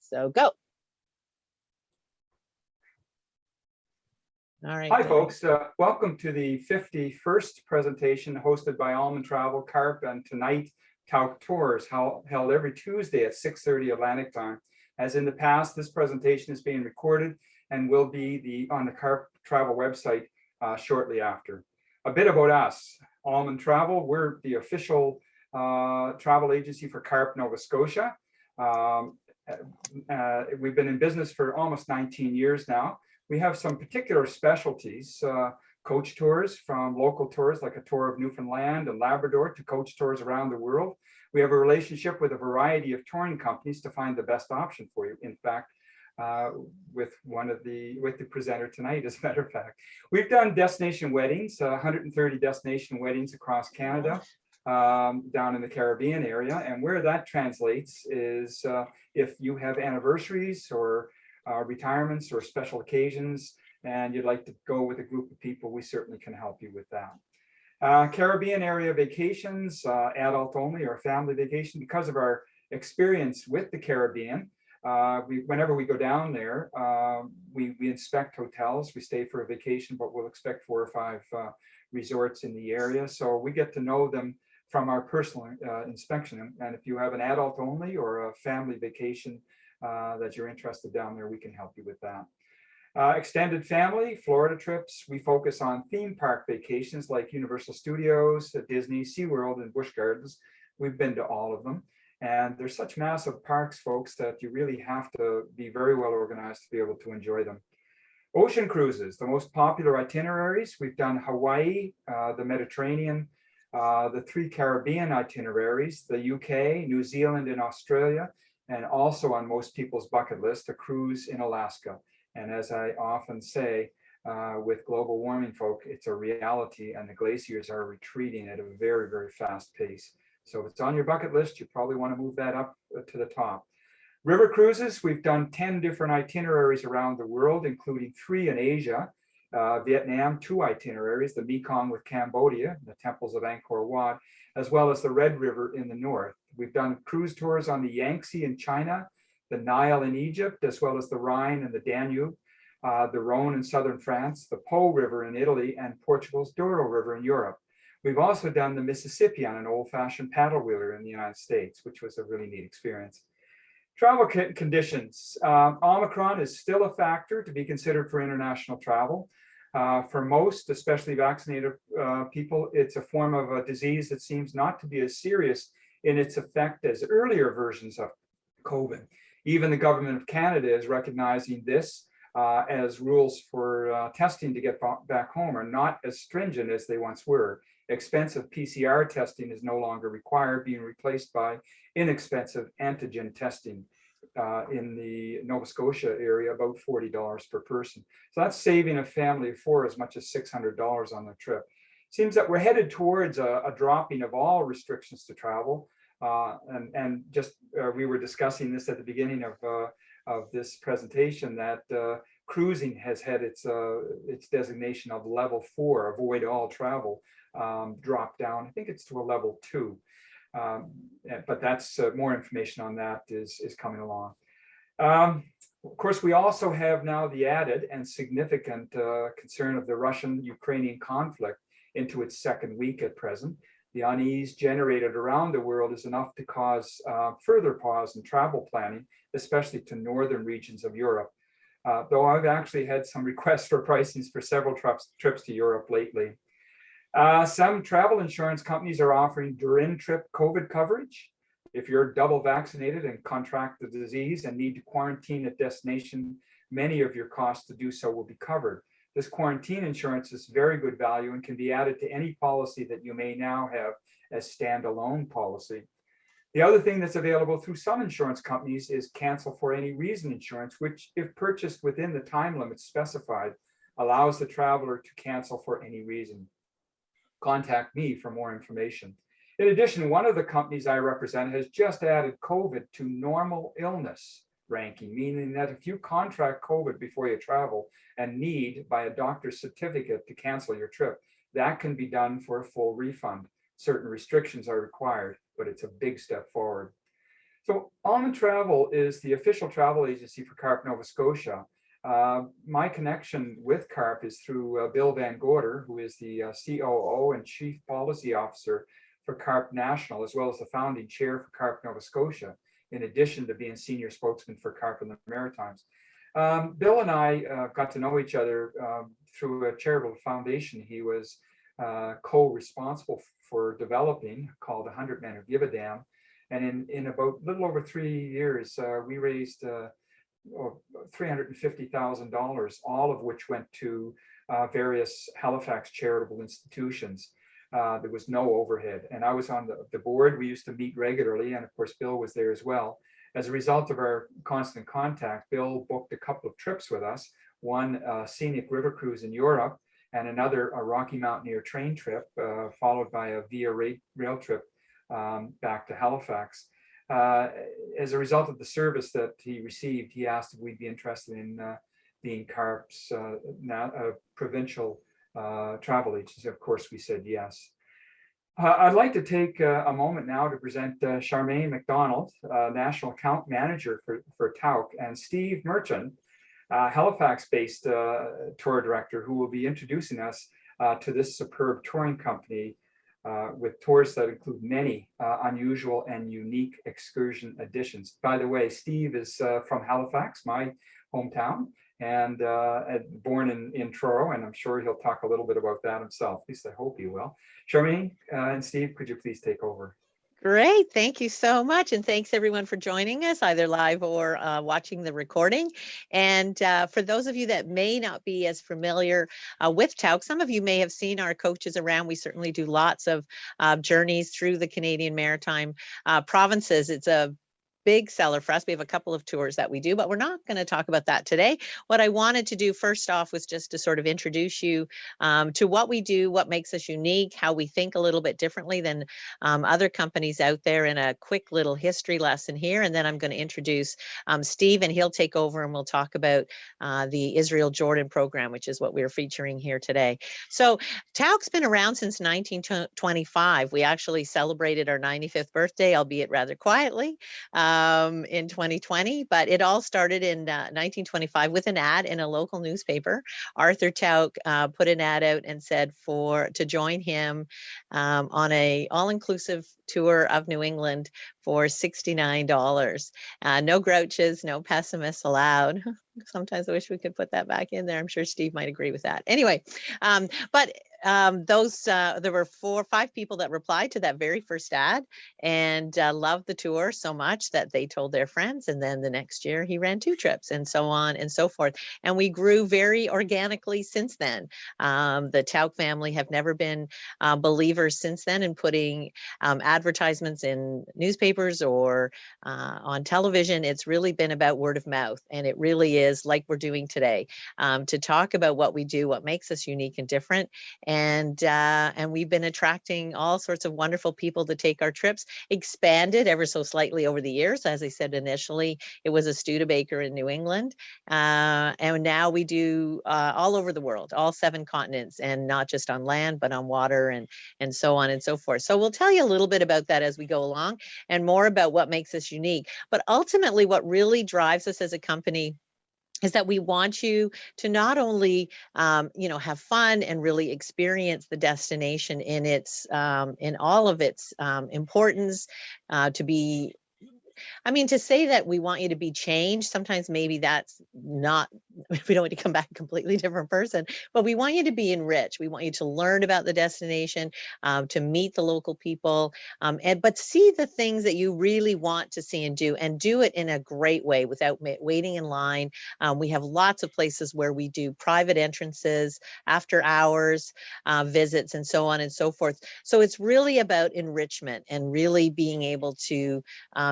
So go. All right. Hi, folks. Welcome to the 51st presentation hosted by AlmonTravel, CARP, and tonight, Tauck Tours, held every Tuesday at 6:30 Atlantic time. As in the past, this presentation is being recorded and will be on the CARP Travel website shortly after. A bit about us. AlmonTravel, we're the official travel agency for CARP Nova Scotia. We've been in business for almost 19 years now. We have some particular specialties, coach tours from local tours like a tour of Newfoundland and Labrador to coach tours around the world. We have a relationship with a variety of touring companies to find the best option for you. In fact, with the presenter tonight, as a matter of fact. We've done destination weddings, 130 destination weddings across Canada, down in the Caribbean area. And where that translates is if you have anniversaries or retirements or special occasions, and you'd like to go with a group of people, we certainly can help you with that. Caribbean area vacations, adult only or family vacation. Because of our experience with the Caribbean, whenever we go down there, we inspect hotels. We stay for a vacation, but we'll expect 4 or 5 resorts in the area. So we get to know them from our personal inspection. And if you have an adult only or a family vacation that you're interested down there, we can help you with that. Extended family, Florida trips. We focus on theme park vacations like Universal Studios, Disney, SeaWorld, and Busch Gardens. We've been to all of them. And they're such massive parks, folks, that you really have to be very well organized to be able to enjoy them. Ocean cruises, the most popular itineraries. We've done Hawaii, the Mediterranean, the 3 Caribbean itineraries, the UK, New Zealand, and Australia. And also on most people's bucket list, a cruise in Alaska. And as I often say, with global warming, folk, it's a reality, and the glaciers are retreating at a very, very fast pace. So if it's on your bucket list, you probably want to move that up to the top. River cruises, we've done 10 different itineraries around the world, including 3 in Asia. Vietnam, 2 itineraries, the Mekong with Cambodia, the temples of Angkor Wat, as well as the Red River in the north. We've done cruise tours on the Yangtze in China, the Nile in Egypt, as well as the Rhine and the Danube, the Rhone in southern France, the Po River in Italy, and Portugal's Douro River in Europe. We've also done the Mississippi on an old-fashioned paddle wheeler in the United States, which was a really neat experience. Travel conditions. Omicron is still a factor to be considered for international travel. For most, especially vaccinated people, it's a form of a disease that seems not to be as serious in its effect as earlier versions of COVID. Even the government of Canada is recognizing this as rules for testing to get back home are not as stringent as they once were. Expensive PCR testing is no longer required, being replaced by inexpensive antigen testing in the Nova Scotia area, about $40 per person. So that's saving a family of 4 as much as $600 on their trip. Seems that we're headed towards a dropping of all restrictions to travel. And just we were discussing this at the beginning of this presentation, that cruising has had its designation of level 4, avoid all travel, drop down. I think it's to a level 2. But that's more information on that is coming along. Of course, we also have now the added and significant concern of the Russian-Ukrainian conflict into its 2nd week at present. The unease generated around the world is enough to cause further pause in travel planning, especially to northern regions of Europe. Though I've actually had some requests for pricings for several trips to Europe lately. Some travel insurance companies are offering during trip COVID coverage. If you're double vaccinated and contract the disease and need to quarantine at destination, many of your costs to do so will be covered. This quarantine insurance is very good value and can be added to any policy that you may now have as standalone policy. The other thing that's available through some insurance companies is cancel for any reason insurance, which, if purchased within the time limits specified, allows the traveler to cancel for any reason. Contact me for more information. In addition, one of the companies I represent has just added COVID to normal illness ranking, meaning that if you contract COVID before you travel and need by a doctor's certificate to cancel your trip, that can be done for a full refund. Certain restrictions are required, but it's a big step forward. So AlmonTravel is the official travel agency for CARP Nova Scotia. My connection with CARP is through Bill Van Gorder, who is the COO and Chief Policy Officer for CARP National, as well as the founding chair for CARP Nova Scotia, in addition to being senior spokesman for CARP in the Maritimes. Bill and I got to know each other through a charitable foundation he was co-responsible for developing, called 100 Men Who Give a Damn. And in about a little over 3 years, we raised $350,000, all of which went to various Halifax charitable institutions. There was no overhead, and I was on the board. We used to meet regularly, and of course Bill was there as well. As a result of our constant contact, Bill booked a couple of trips with us, one scenic river cruise in Europe, and another a Rocky Mountaineer train trip, followed by a via rail trip back to Halifax. As a result of the service that he received, he asked if we'd be interested in being CARP's provincial travel agency. Of course, we said yes. I'd like to take a moment now to present Charmaine MacDonald, National Account Manager for Tauck, and Steve Marchant, Halifax-based tour director, who will be introducing us to this superb touring company with tours that include many unusual and unique excursion additions. By the way, Steve is from Halifax, my hometown, and born in Truro, and I'm sure he'll talk a little bit about that himself. At least I hope he will. Charmaine and Steve, could you please take over? Great. Thank you so much. And thanks everyone for joining us, either live or watching the recording. And for those of you that may not be as familiar with Tauck, some of you may have seen our coaches around. We certainly do lots of journeys through the Canadian Maritime provinces. It's a big seller for us. We have a couple of tours that we do, but we're not going to talk about that today. What I wanted to do first off was just to sort of introduce you to what we do, what makes us unique, how we think a little bit differently than other companies out there, in a quick little history lesson here. And then I'm going to introduce Steve, and he'll take over and we'll talk about the Israel Jordan program, which is what we're featuring here today. So Tauck's been around since 1925. We actually celebrated our 95th birthday, albeit rather quietly, in 2020, but it all started in 1925 with an ad in a local newspaper. Arthur Tauck put an ad out and said to join him on a all-inclusive tour of New England for $69. No grouches, no pessimists allowed. Sometimes I wish we could put that back in there. I'm sure Steve might agree with that. Anyway, but there were 4 or 5 people that replied to that very first ad and loved the tour so much that they told their friends. And then the next year he ran 2 trips, and so on and so forth. And we grew very organically since then. The Tauck family have never been believers since then in putting advertisements in newspapers or on television. It's really been about word of mouth, and it really is like we're doing today, to talk about what we do, what makes us unique and different. And we've been attracting all sorts of wonderful people to take our trips, expanded ever so slightly over the years. As I said, initially, it was a Studebaker in New England. And now we do all over the world, all 7 continents, and not just on land, but on water and so on and so forth. So we'll tell you a little bit about that as we go along, and more about what makes us unique. But ultimately, what really drives us as a company is that we want you to not only, have fun and really experience the destination in its, in all of its importance, to say that we want you to be changed, sometimes maybe that's not, we don't want you to come back a completely different person, but we want you to be enriched. We want you to learn about the destination, to meet the local people, but see the things that you really want to see and do it in a great way without waiting in line. We have lots of places where we do private entrances, after hours visits, and so on and so forth. So it's really about enrichment and really being able to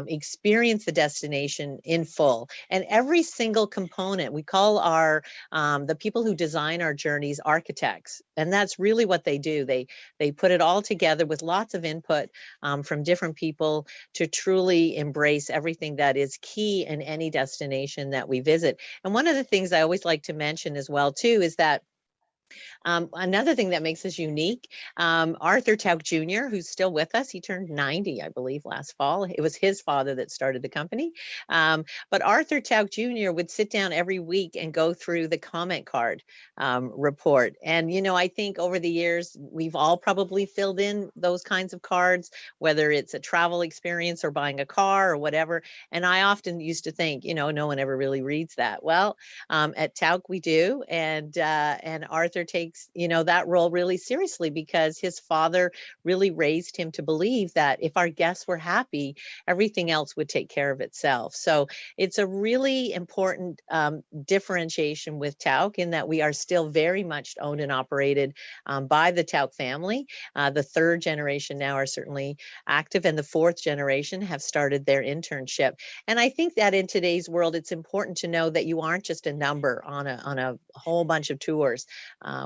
experience the destination in full. And every single component, we call our the people who design our journeys architects, and that's really what they do. They put it all together with lots of input from different people to truly embrace everything that is key in any destination that we visit. And one of the things I always like to mention as well too is that Another thing that makes us unique, Arthur Tauck Jr., who's still with us, he turned 90, I believe, last fall. It was his father that started the company. But Arthur Tauck Jr. would sit down every week and go through the comment card report. And, you know, I think over the years, we've all probably filled in those kinds of cards, whether it's a travel experience or buying a car or whatever. And I often used to think, you know, no one ever really reads that. Well, at Tauck we do, and Arthur takes, you know, that role really seriously because his father really raised him to believe that if our guests were happy, everything else would take care of itself. So it's a really important differentiation with Tauck in that we are still very much owned and operated by the Tauck family. The third generation now are certainly active, and the fourth generation have started their internship. And I think that in today's world, it's important to know that you aren't just a number on a whole bunch of tours.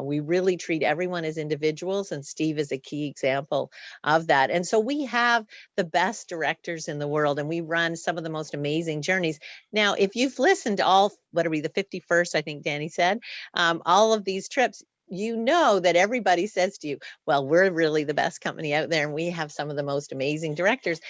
We really treat everyone as individuals, and Steve is a key example of that. And so we have the best directors in the world, and we run some of the most amazing journeys. Now, if you've listened to all, what are we, the 51st, I think Danny said, all of these trips, you know that everybody says to you, well, we're really the best company out there and we have some of the most amazing directors.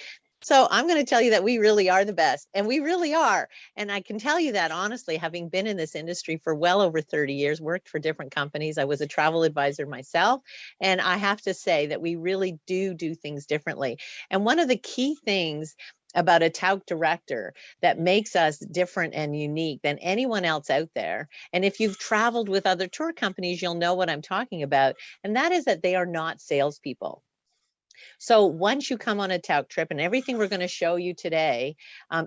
So I'm going to tell you that we really are the best, and we really are. And I can tell you that honestly, having been in this industry for well over 30 years, worked for different companies. I was a travel advisor myself, and I have to say that we really do things differently. And one of the key things about a Tauck director that makes us different and unique than anyone else out there. And if you've traveled with other tour companies, you'll know what I'm talking about. And that is that they are not salespeople. So once you come on a Tauck trip, and everything we're going to show you today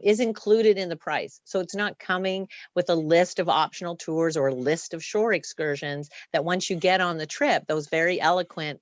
is included in the price. So it's not coming with a list of optional tours or a list of shore excursions that once you get on the trip, those very eloquent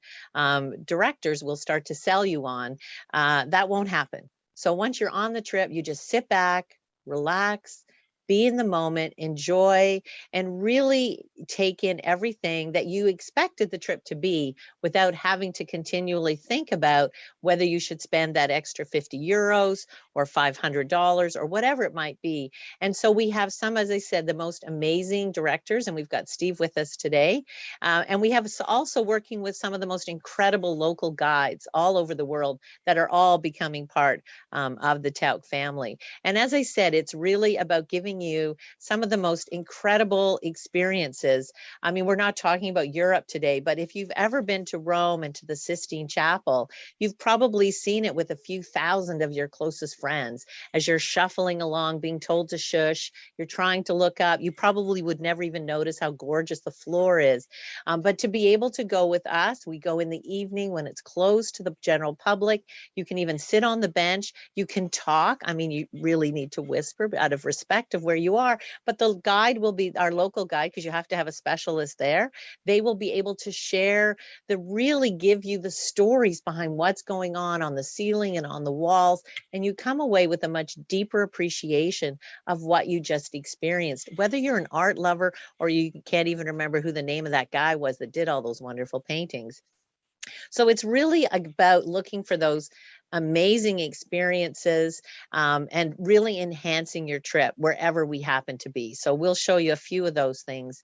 directors will start to sell you on. That won't happen. So once you're on the trip, you just sit back, relax, be in the moment, enjoy, and really take in everything that you expected the trip to be without having to continually think about whether you should spend that extra 50 euros or $500 or whatever it might be. And so we have some, as I said, the most amazing directors, and we've got Steve with us today. And we have also working with some of the most incredible local guides all over the world that are all becoming part of the Tauck family. And as I said, it's really about giving you some of the most incredible experiences. I mean, we're not talking about Europe today, but if you've ever been to Rome and to the Sistine Chapel, you've probably seen it with a few thousand of your closest friends as you're shuffling along, being told to shush, you're trying to look up. You probably would never even notice how gorgeous the floor is. But to be able to go with us, we go in the evening when it's closed to the general public. You can even sit on the bench. You can talk. I mean, you really need to whisper out of respect of where you are, but the guide will be our local guide, because you have to have a specialist there. They will be able to share, really give you the stories behind what's going on the ceiling and on the walls. And you come away with a much deeper appreciation of what you just experienced, whether you're an art lover or you can't even remember who the name of that guy was that did all those wonderful paintings. So it's really about looking for those amazing experiences and really enhancing your trip wherever we happen to be. So we'll show you a few of those things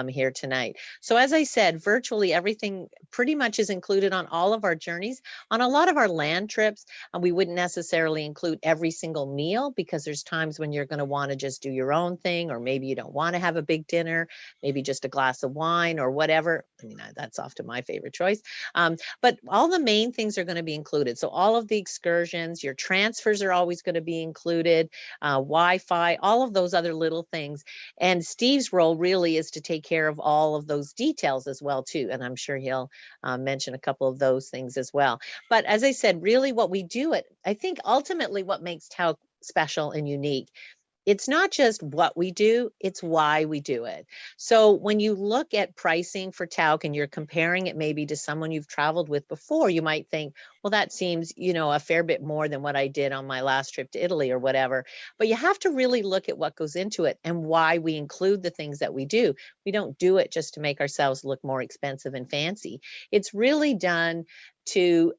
here tonight. So as I said, virtually everything pretty much is included on all of our journeys. On a lot of our land trips, we wouldn't necessarily include every single meal, because there's times when you're going to want to just do your own thing, or maybe you don't want to have a big dinner, maybe just a glass of wine or whatever. I mean, that's often my favorite choice. But all the main things are going to be included. So all of the excursions, your transfers are always going to be included, Wi-Fi, all of those other little things. And Steve's role really is to take care of all of those details as well too. And I'm sure he'll mention a couple of those things as well. But as I said, really what we do, I think ultimately what makes Tauck special and unique, it's not just what we do, it's why we do it. So when you look at pricing for Tauck and you're comparing it maybe to someone you've traveled with before, you might think, well, that seems, a fair bit more than what I did on my last trip to Italy or whatever. But you have to really look at what goes into it and why we include the things that we do. We don't do it just to make ourselves look more expensive and fancy. It's really done to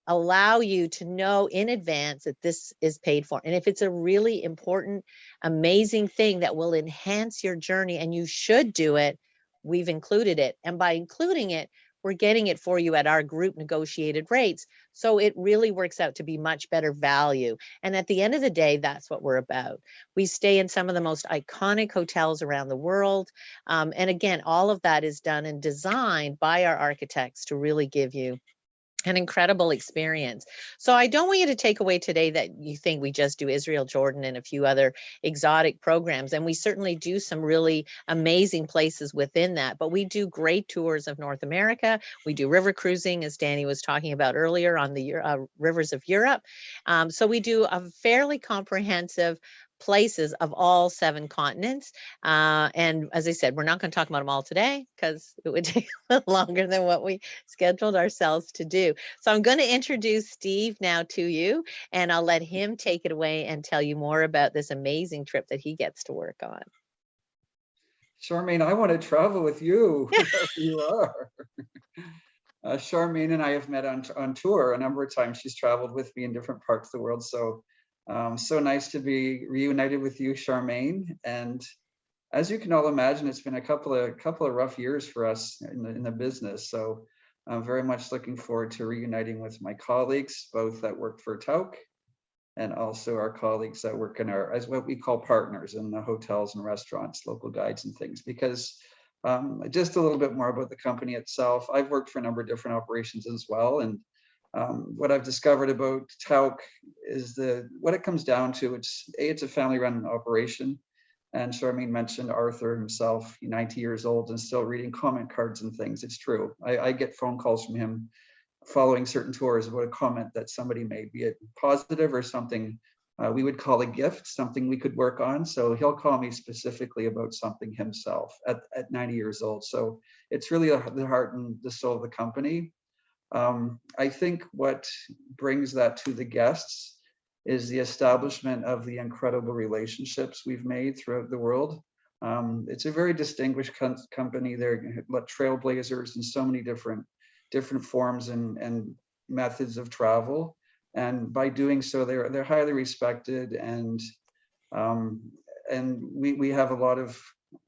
allow you to know in advance that this is paid for. And if it's a really important, amazing thing that will enhance your journey and you should do it, we've included it. And by including it, we're getting it for you at our group negotiated rates. So it really works out to be much better value. And at the end of the day, that's what we're about. We stay in some of the most iconic hotels around the world. And again, all of that is done and designed by our architects to really give you an incredible experience. So I don't want you to take away today that you think we just do Israel, Jordan, and a few other exotic programs. And we certainly do some really amazing places within that. But we do great tours of North America. We do river cruising, as Danny was talking about earlier, on the rivers of Europe. So we do a fairly comprehensive places of all 7 continents. And as I said, we're not going to talk about them all today because it would take a little longer than what we scheduled ourselves to do. So I'm going to introduce Steve now to you, and I'll let him take it away and tell you more about this amazing trip that he gets to work on. Charmaine, I want to travel with you wherever you are. Charmaine and I have met on tour a number of times. She's traveled with me in different parts of the world. So so nice to be reunited with you, Charmaine. And as you can all imagine, it's been a couple of rough years for us in the business. So I'm very much looking forward to reuniting with my colleagues, both that work for Tauck and also our colleagues that work in as what we call partners in the hotels and restaurants, local guides and things. Because just a little bit more about the company itself. I've worked for a number of different operations as well. And what I've discovered about Tauck is what it comes down to. It's a family-run operation. And Charmaine mentioned Arthur himself, 90 years old and still reading comment cards and things. It's true. I get phone calls from him following certain tours about a comment that somebody made, be it positive or something we would call a gift, something we could work on. So he'll call me specifically about something himself at 90 years old. So it's really the heart and the soul of the company. I think what brings that to the guests is the establishment of the incredible relationships we've made throughout the world. It's a very distinguished company. They're trailblazers in so many different forms and methods of travel. And by doing so, they're highly respected, and we have a lot of,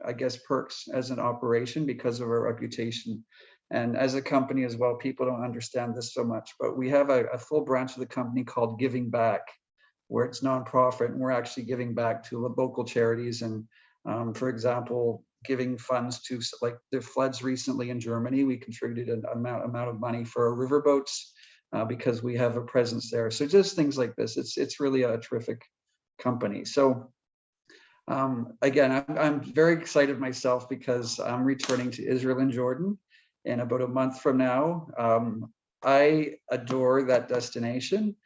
I guess, perks as an operation because of our reputation. And as a company as well, people don't understand this so much, but we have a full branch of the company called Giving Back, where it's nonprofit, and we're actually giving back to local charities. And for example, giving funds to, like the floods recently in Germany, we contributed an amount of money for our riverboats because we have a presence there. So just things like this. It's really a terrific company. So again, I'm very excited myself because I'm returning to Israel and Jordan in about a month from now. I adore that destination.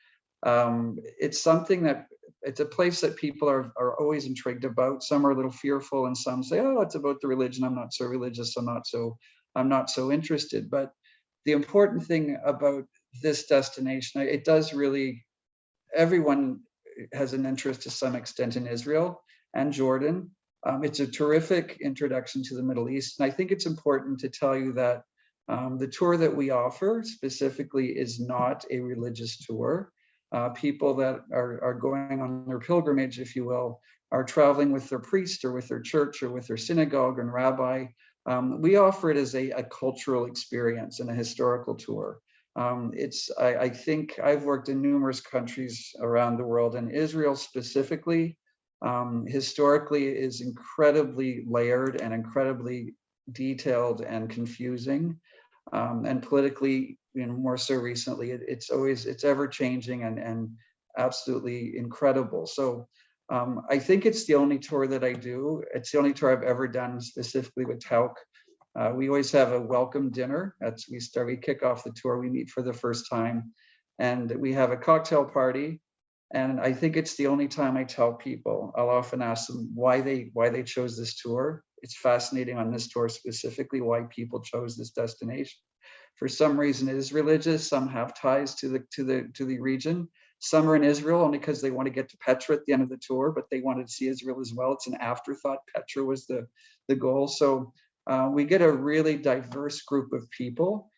It's something it's a place that people are always intrigued about. Some are a little fearful, and some say, "Oh, it's about the religion. I'm not so religious. I'm not so interested." But the important thing about this destination, it does really. Everyone has an interest to some extent in Israel and Jordan. It's a terrific introduction to the Middle East, and I think it's important to tell you that the tour that we offer specifically is not a religious tour. People that are going on their pilgrimage, if you will, are traveling with their priest or with their church or with their synagogue and rabbi. We offer it as a cultural experience and a historical tour. I think I've worked in numerous countries around the world, and Israel specifically, historically is incredibly layered and incredibly detailed and confusing, and politically, more so recently, it's ever changing and absolutely incredible. So I think it's the only tour that I do. It's the only tour I've ever done specifically with Tauck. We always have a welcome dinner. We kick off the tour. We meet for the first time, and we have a cocktail party. And I think it's the only time I tell people. I'll often ask them why they chose this tour. It's fascinating on this tour specifically why people chose this destination. For some reason, it is religious. Some have ties to the region. Some are in Israel only because they want to get to Petra at the end of the tour, but they wanted to see Israel as well. It's an afterthought. Petra was the goal. So we get a really diverse group of people.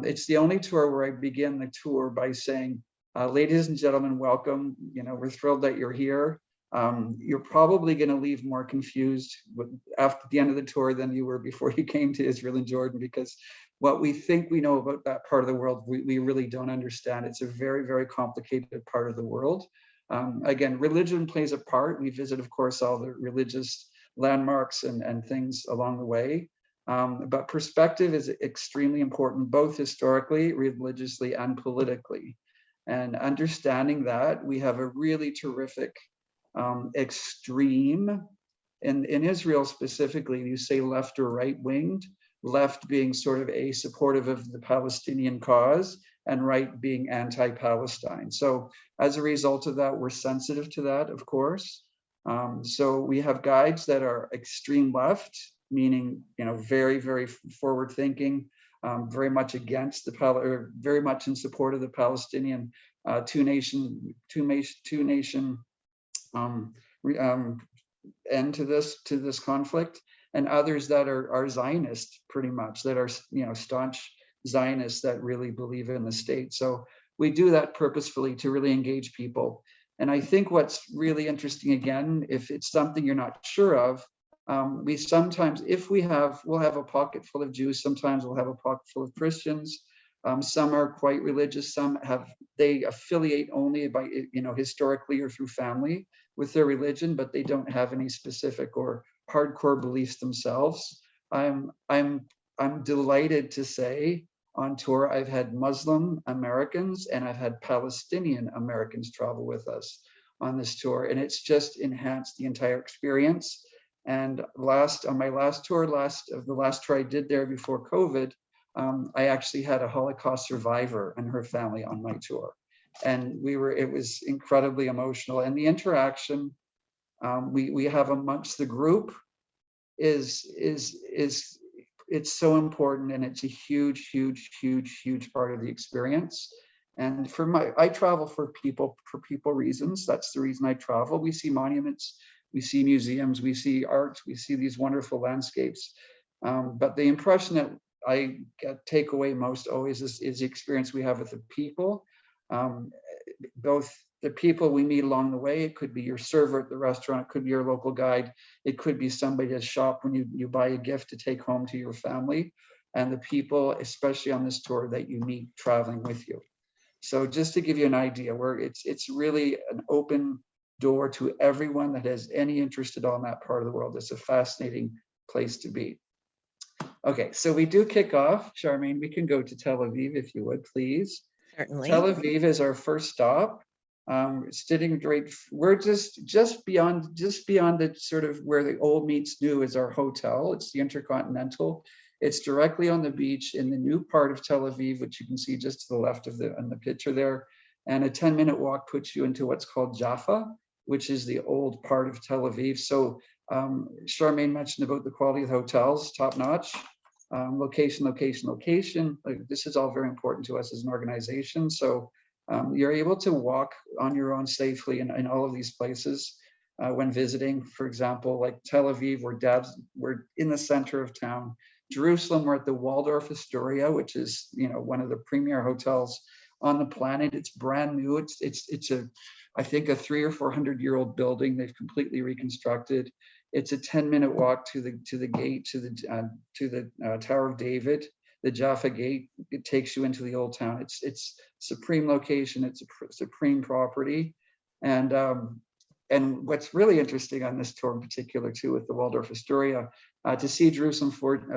It's the only tour where I begin the tour by saying, ladies and gentlemen, welcome. We're thrilled that you're here. you're probably going to leave more confused after the end of the tour than you were before you came to Israel and Jordan, because what we think we know about that part of the world, we really don't understand. It's a very, very complicated part of the world. Again, religion plays a part. We visit, of course, all the religious landmarks and things along the way. But perspective is extremely important, both historically, religiously, and politically. And understanding that, we have a really terrific extreme. In Israel specifically, you say left or right winged, left being sort of a supportive of the Palestinian cause and right being anti-Palestine. So as a result of that, we're sensitive to that, of course. So we have guides that are extreme left, meaning, very, very forward thinking, very much against or very much in support of the Palestinian two nation end to this conflict, and others that are Zionist, pretty much, that are staunch Zionists that really believe in the state. So we do that purposefully to really engage people. And I think what's really interesting, again, if it's something you're not sure of, we sometimes, we'll have a pocket full of Jews, sometimes we'll have a pocket full of Christians. Some are quite religious, some they affiliate only by, historically or through family with their religion, but they don't have any specific or hardcore beliefs themselves. I'm delighted to say on tour, I've had Muslim Americans and I've had Palestinian Americans travel with us on this tour, and it's just enhanced the entire experience. And on my last tour I did there before COVID, I actually had a Holocaust survivor and her family on my tour. And it was incredibly emotional. And the interaction we have amongst the group it's so important, and it's a huge, huge, huge, huge part of the experience. And I travel for people reasons. That's the reason I travel. We see monuments, we see museums, we see art, we see these wonderful landscapes. But the impression that I take away most always is the experience we have with the people, both the people we meet along the way. It could be your server at the restaurant, it could be your local guide, it could be somebody at a shop when you buy a gift to take home to your family, and the people, especially on this tour, that you meet traveling with you. So just to give you an idea, where it's really an open door to everyone that has any interest at all in that part of the world. It's a fascinating place to be. Okay, so we do kick off. Charmaine, we can go to Tel Aviv if you would, please. Certainly. Tel Aviv is our first stop. Sitting right, we're just beyond the sort of where the old meets new is our hotel. It's the Intercontinental. It's directly on the beach in the new part of Tel Aviv, which you can see just to the left of on the picture there. And a 10-minute walk puts you into what's called Jaffa, which is the old part of Tel Aviv. So Charmaine mentioned about the quality of the hotels, top notch. Location. This is all very important to us as an organization. So you're able to walk on your own safely in all of these places when visiting. For example, like Tel Aviv, we're in the center of town. Jerusalem, we're at the Waldorf Astoria, which is one of the premier hotels on the planet. It's brand new. It's I think a 300 or 400 year old building. They've completely reconstructed. It's a 10-minute walk to the gate, to the Tower of David, the Jaffa Gate. It takes you into the old town. It's supreme location. It's a supreme property. And what's really interesting on this tour in particular too, with the Waldorf Astoria, to see Jerusalem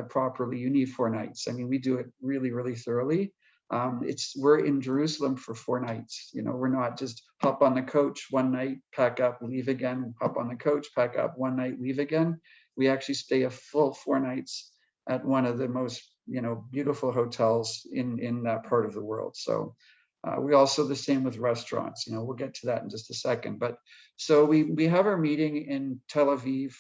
properly, you need 4 nights. I mean, we do it really, really thoroughly. We're in Jerusalem for 4 nights. We're not just hop on the coach one night, pack up, leave again, hop on the coach, pack up one night, leave again. We actually stay a full 4 nights at one of the most, beautiful hotels in that part of the world. So we also the same with restaurants. We'll get to that in just a second. But so we have our meeting in Tel Aviv.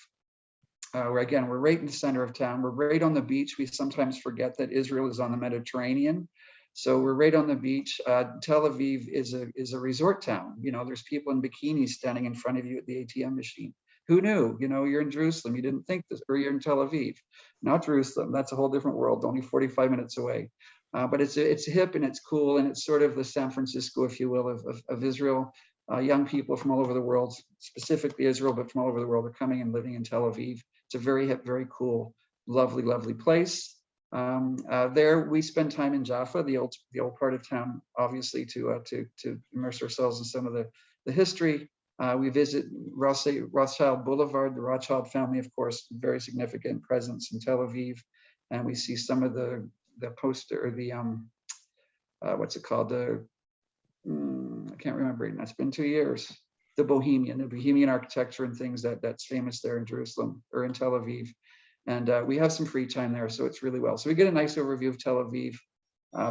Where again, we're right in the center of town. We're right on the beach. We sometimes forget that Israel is on the Mediterranean. So we're right on the beach. Tel Aviv is a resort town. There's people in bikinis standing in front of you at the ATM machine. Who knew? You're in Jerusalem. You didn't think this, or you're in Tel Aviv, not Jerusalem. That's a whole different world, only 45 minutes away. But it's hip and it's cool, and it's sort of the San Francisco, if you will, of Israel. young people from all over the world, specifically Israel, but from all over the world, are coming and living in Tel Aviv. It's a very, very cool, lovely, lovely place. There we spend time in Jaffa, the old part of town, obviously to immerse ourselves in some of the history. We visit Rothschild Boulevard, the Rothschild family, of course, very significant presence in Tel Aviv, and we see some of the poster, or the what's it called? I can't remember it. It's been 2 years. The Bohemian architecture and things that's famous there in Jerusalem or in Tel Aviv. And we have some free time there, so it's really well. So we get a nice overview of Tel Aviv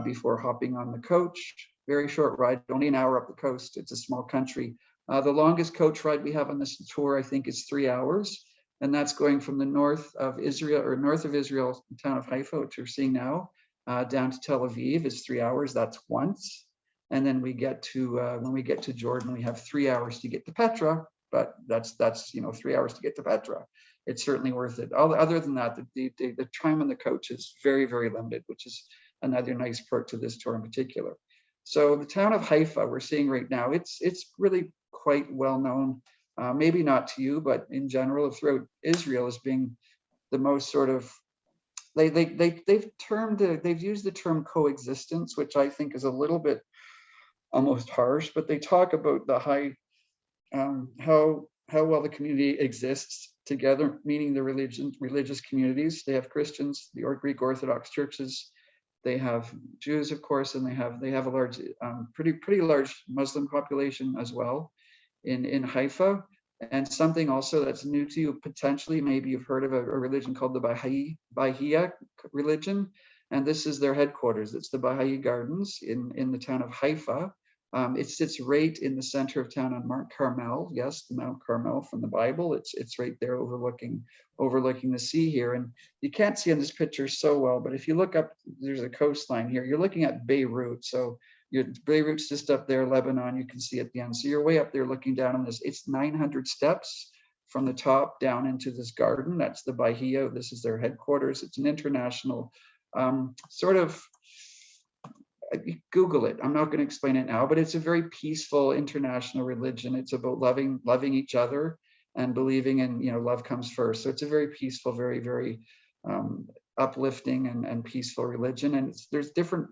before hopping on the coach. Very short ride, only an hour up the coast. It's a small country. The longest coach ride we have on this tour, I think, is 3 hours. And that's going from the north of Israel, the town of Haifa, which we're seeing now, down to Tel Aviv is 3 hours. That's once. And then we get to, when we get to Jordan, we have 3 hours to get to Petra, but that's 3 hours to get to Petra. It's certainly worth it. Other than that, the time on the coach is very, very limited, which is another nice perk to this tour in particular. So the town of Haifa we're seeing right now, it's really quite well known, maybe not to you, but in general throughout Israel as being the most sort of, they've used the term coexistence, which I think is a little bit almost harsh, but they talk about the how well the community exists together, meaning the religious communities. They have Christians, the Greek Orthodox churches, they have Jews, of course, and they have a large, pretty large Muslim population as well in Haifa. And something also that's new to you potentially, maybe you've heard of a religion called the Baha'i religion, and this is their headquarters. It's the Baha'i Gardens in the town of Haifa. It sits right in the center of town on Mount Carmel. Yes, the Mount Carmel from the Bible. It's right there overlooking the sea here. And you can't see on this picture so well, but if you look up, there's a coastline here. You're looking at Beirut. So Beirut's just up there, Lebanon, you can see at the end. So you're way up there looking down on this. It's 900 steps from the top down into this garden. That's the Bahia. This is their headquarters. It's an international sort of, Google it. I'm not going to explain it now, but it's a very peaceful international religion. It's about loving each other and believing in, love comes first. So it's a very peaceful, very, very uplifting and peaceful religion. And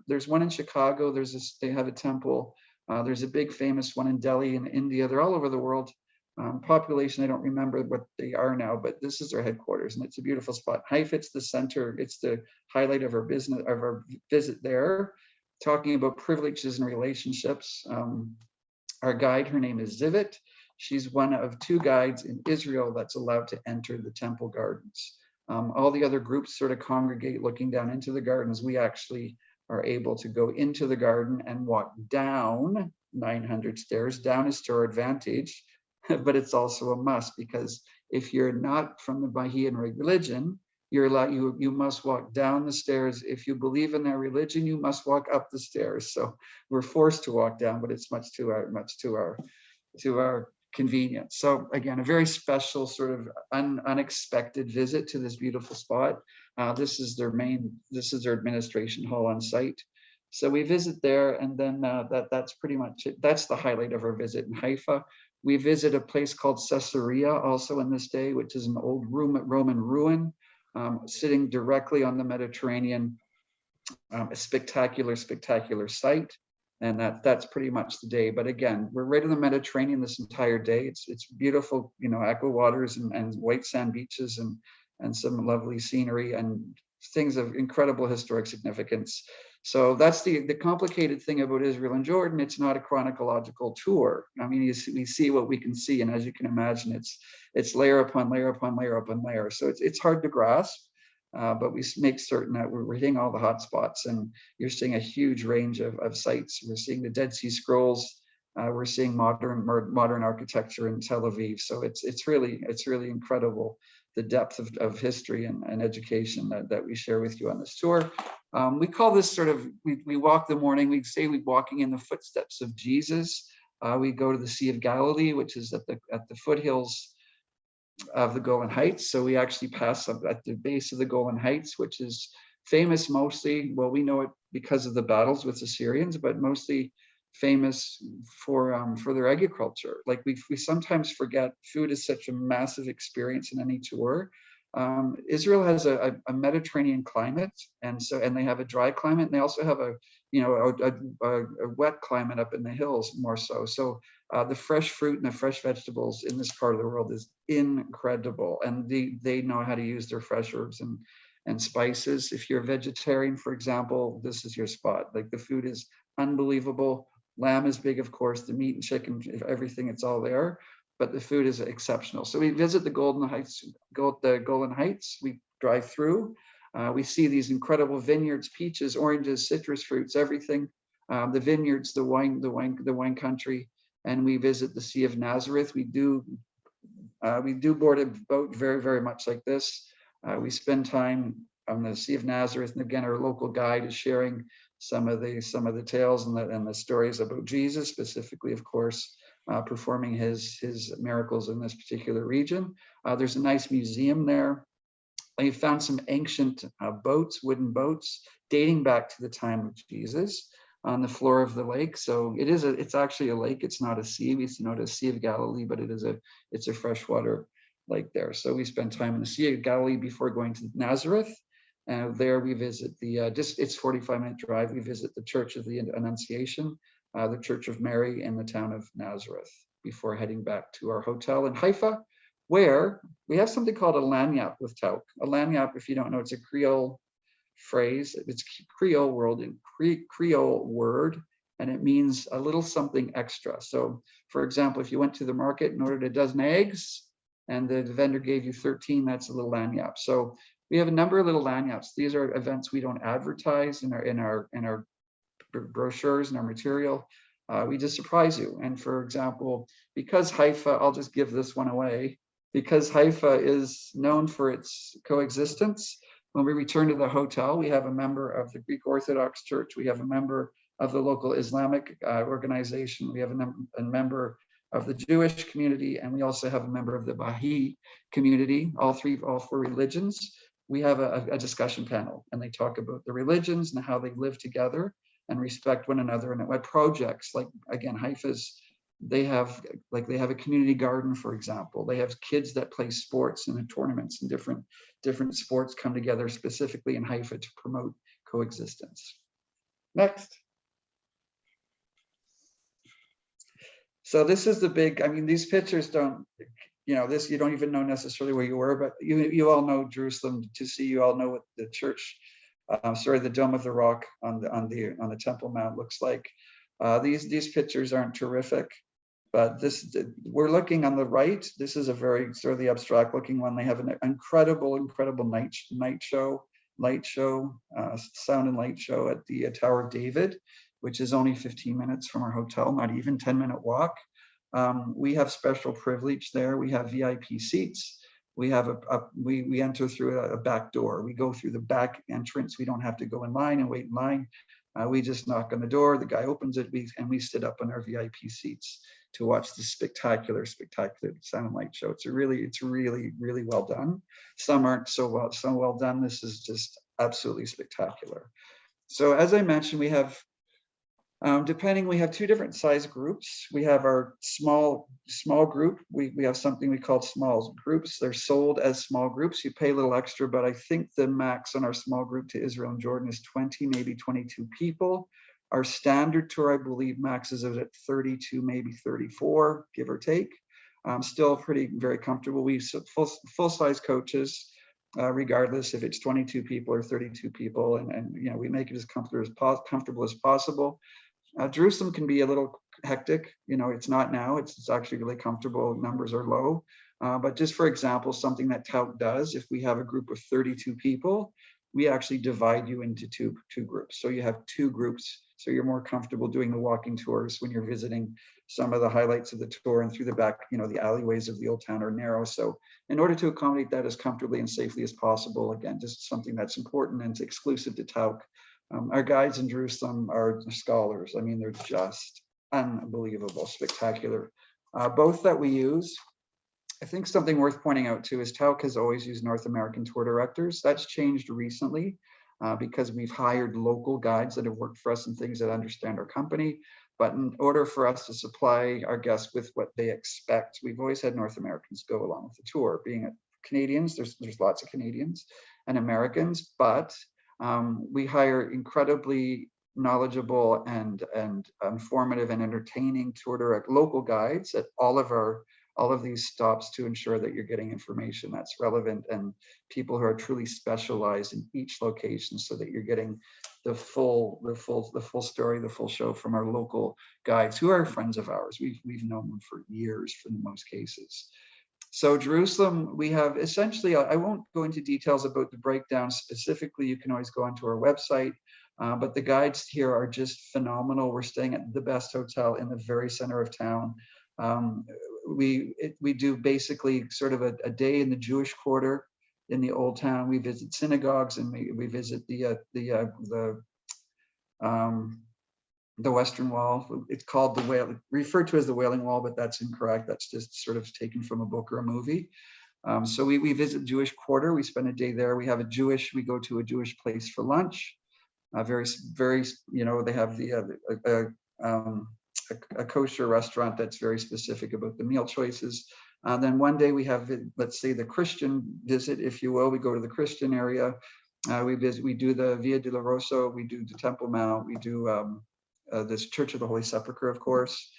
there's one in Chicago. They have a temple. There's a big famous one in Delhi in India. They're all over the world. Population, I don't remember what they are now, but this is their headquarters, and it's a beautiful spot. Haifa, it's the center. It's the highlight of our visit there. Talking about privileges and relationships. Our guide, her name is Zivit. She's one of 2 guides in Israel that's allowed to enter the temple gardens. All the other groups sort of congregate looking down into the gardens. We actually are able to go into the garden and walk down 900 stairs. Down is to our advantage, but it's also a must, because if you're not from the Baha'i religion, you must walk down the stairs. If you believe in their religion, you must walk up the stairs. So we're forced to walk down, but it's much to our convenience. So again, a very special sort of unexpected visit to this beautiful spot. This is their administration hall on site. So we visit there, and then that's pretty much it. That's the highlight of our visit in Haifa. We visit a place called Caesarea also in this day, which is an old Roman ruin. Sitting directly on the Mediterranean, a spectacular site, and that's pretty much the day. But again, we're right in the Mediterranean this entire day. It's beautiful, aqua waters and white sand beaches and some lovely scenery and things of incredible historic significance. So that's the complicated thing about Israel and Jordan. It's not a chronological tour. I mean, we see what we can see, and as you can imagine, it's layer upon layer upon layer upon layer. So it's hard to grasp, but we make certain that we're hitting all the hot spots, and you're seeing a huge range of sites. We're seeing the Dead Sea Scrolls. We're seeing modern architecture in Tel Aviv. So it's really incredible, the depth of history and education that we share with you on this tour. We call this sort of, we walk the morning, we say we're walking in the footsteps of Jesus. We go to the Sea of Galilee, which is at the foothills of the Golan Heights. So we actually pass up at the base of the Golan Heights, which is famous mostly, well, we know it because of the battles with the Syrians, but mostly famous for their agriculture. Like we sometimes forget food is such a massive experience in any tour. Israel has a Mediterranean climate, and they have a dry climate, and they also have a wet climate up in the hills more so. So the fresh fruit and the fresh vegetables in this part of the world is incredible, and they know how to use their fresh herbs and spices. If you're a vegetarian, for example, this is your spot. Like the food is unbelievable. Lamb is big, of course, the meat and chicken, everything, it's all there, but the food is exceptional. So we visit the Golan Heights, we drive through, we see these incredible vineyards, peaches, oranges, citrus fruits, everything, the vineyards, the wine country, and we visit the Sea of Nazareth. We do board a boat very, very much like this. We spend time on the Sea of Nazareth, and again, our local guide is sharing some of the tales and the stories about Jesus, specifically, of course, performing his miracles in this particular region. There's a nice museum there. I found some ancient boats, wooden boats, dating back to the time of Jesus on the floor of the lake. So it's actually a lake. It's not a sea. We know it as Sea of Galilee, but it's a freshwater lake there. So we spend time in the Sea of Galilee before going to Nazareth. There we visit it's 45-minute drive. We visit the Church of the Annunciation, the Church of Mary in the town of Nazareth before heading back to our hotel in Haifa, where we have something called a lanyap with Tauck. A lanyap, if you don't know, it's a Creole phrase. It's Creole word, and it means a little something extra. So, for example, if you went to the market and ordered a dozen eggs, and the vendor gave you 13, that's a little lanyap. So we have a number of little lanyards. These are events we don't advertise in our brochures and our material. We just surprise you. And for example, because Haifa, I'll just give this one away, because Haifa is known for its coexistence. When we return to the hotel, we have a member of the Greek Orthodox Church. We have a member of the local Islamic organization. We have a member of the Jewish community, and we also have a member of the Baha'i community, all four religions. We have a discussion panel, and they talk about the religions and how they live together and respect one another, and what projects, like again, Haifa's, they have a community garden, for example. They have kids that play sports and tournaments, and different sports come together specifically in Haifa to promote coexistence. Next. So this is the big, I mean, these pictures don't, this, you don't even know necessarily where you were, but you all know Jerusalem. To see, you all know what the church, the Dome of the Rock on the Temple Mount looks like. These pictures aren't terrific, but we're looking on the right. This is a very sort of the abstract looking one. They have an incredible light show, sound and light show at the Tower of David, which is only 15 minutes from our hotel, not even 10-minute walk. We have special privilege there. We have VIP seats. We have we enter through a back door. We go through the back entrance. We don't have to go in line and wait in line. We just knock on the door. The guy opens it, and we sit up on our VIP seats to watch the spectacular sound and light show. It's really well done. Some aren't so well done. This is just absolutely spectacular. So as I mentioned, we have we have two different size groups. We have our small group. We have something we call small groups. They're sold as small groups. You pay a little extra, but I think the max on our small group to Israel and Jordan is 20, maybe 22 people. Our standard tour, I believe, maxes out at 32, maybe 34, give or take. Still very comfortable. We full-size coaches, regardless if it's 22 people or 32 people, and we make it as comfortable as possible. Jerusalem can be a little hectic. It's not now. It's actually really comfortable. Numbers are low. But just for example, something that Tauck does, if we have a group of 32 people, we actually divide you into two groups. So you have two groups. So you're more comfortable doing the walking tours when you're visiting some of the highlights of the tour, and through the back, the alleyways of the old town are narrow. So in order to accommodate that as comfortably and safely as possible, again, just something that's important and it's exclusive to Tauck. Our guides in Jerusalem are scholars. I mean, they're just unbelievable, spectacular. Both that we use. I think something worth pointing out too is Tauck has always used North American tour directors. That's changed recently because we've hired local guides that have worked for us and things that understand our company. But in order for us to supply our guests with what they expect, we've always had North Americans go along with the tour. Being Canadians, there's lots of Canadians and Americans, but we hire incredibly knowledgeable and informative and entertaining tour direct local guides at all of these stops to ensure that you're getting information that's relevant and people who are truly specialized in each location, so that you're getting the full story, the full show from our local guides who are friends of ours. We've known them for years in most cases. So Jerusalem, we have essentially, I won't go into details about the breakdown specifically. You can always go onto our website, but the guides here are just phenomenal. We're staying at the best hotel in the very center of town. We do basically sort of a day in the Jewish quarter in the old town. We visit synagogues and we visit the Western Wall. It's called referred to as the Wailing Wall, but that's incorrect. That's just sort of taken from a book or a movie. So we visit Jewish quarter. We spend a day there. We go to a Jewish place for lunch. Very, they have a kosher restaurant that's very specific about the meal choices. Then one day we have, let's say, the Christian visit, if you will. We go to the Christian area. We do the Via Dolorosa. We do the Temple Mount. We do this Church of the Holy Sepulchre, of course.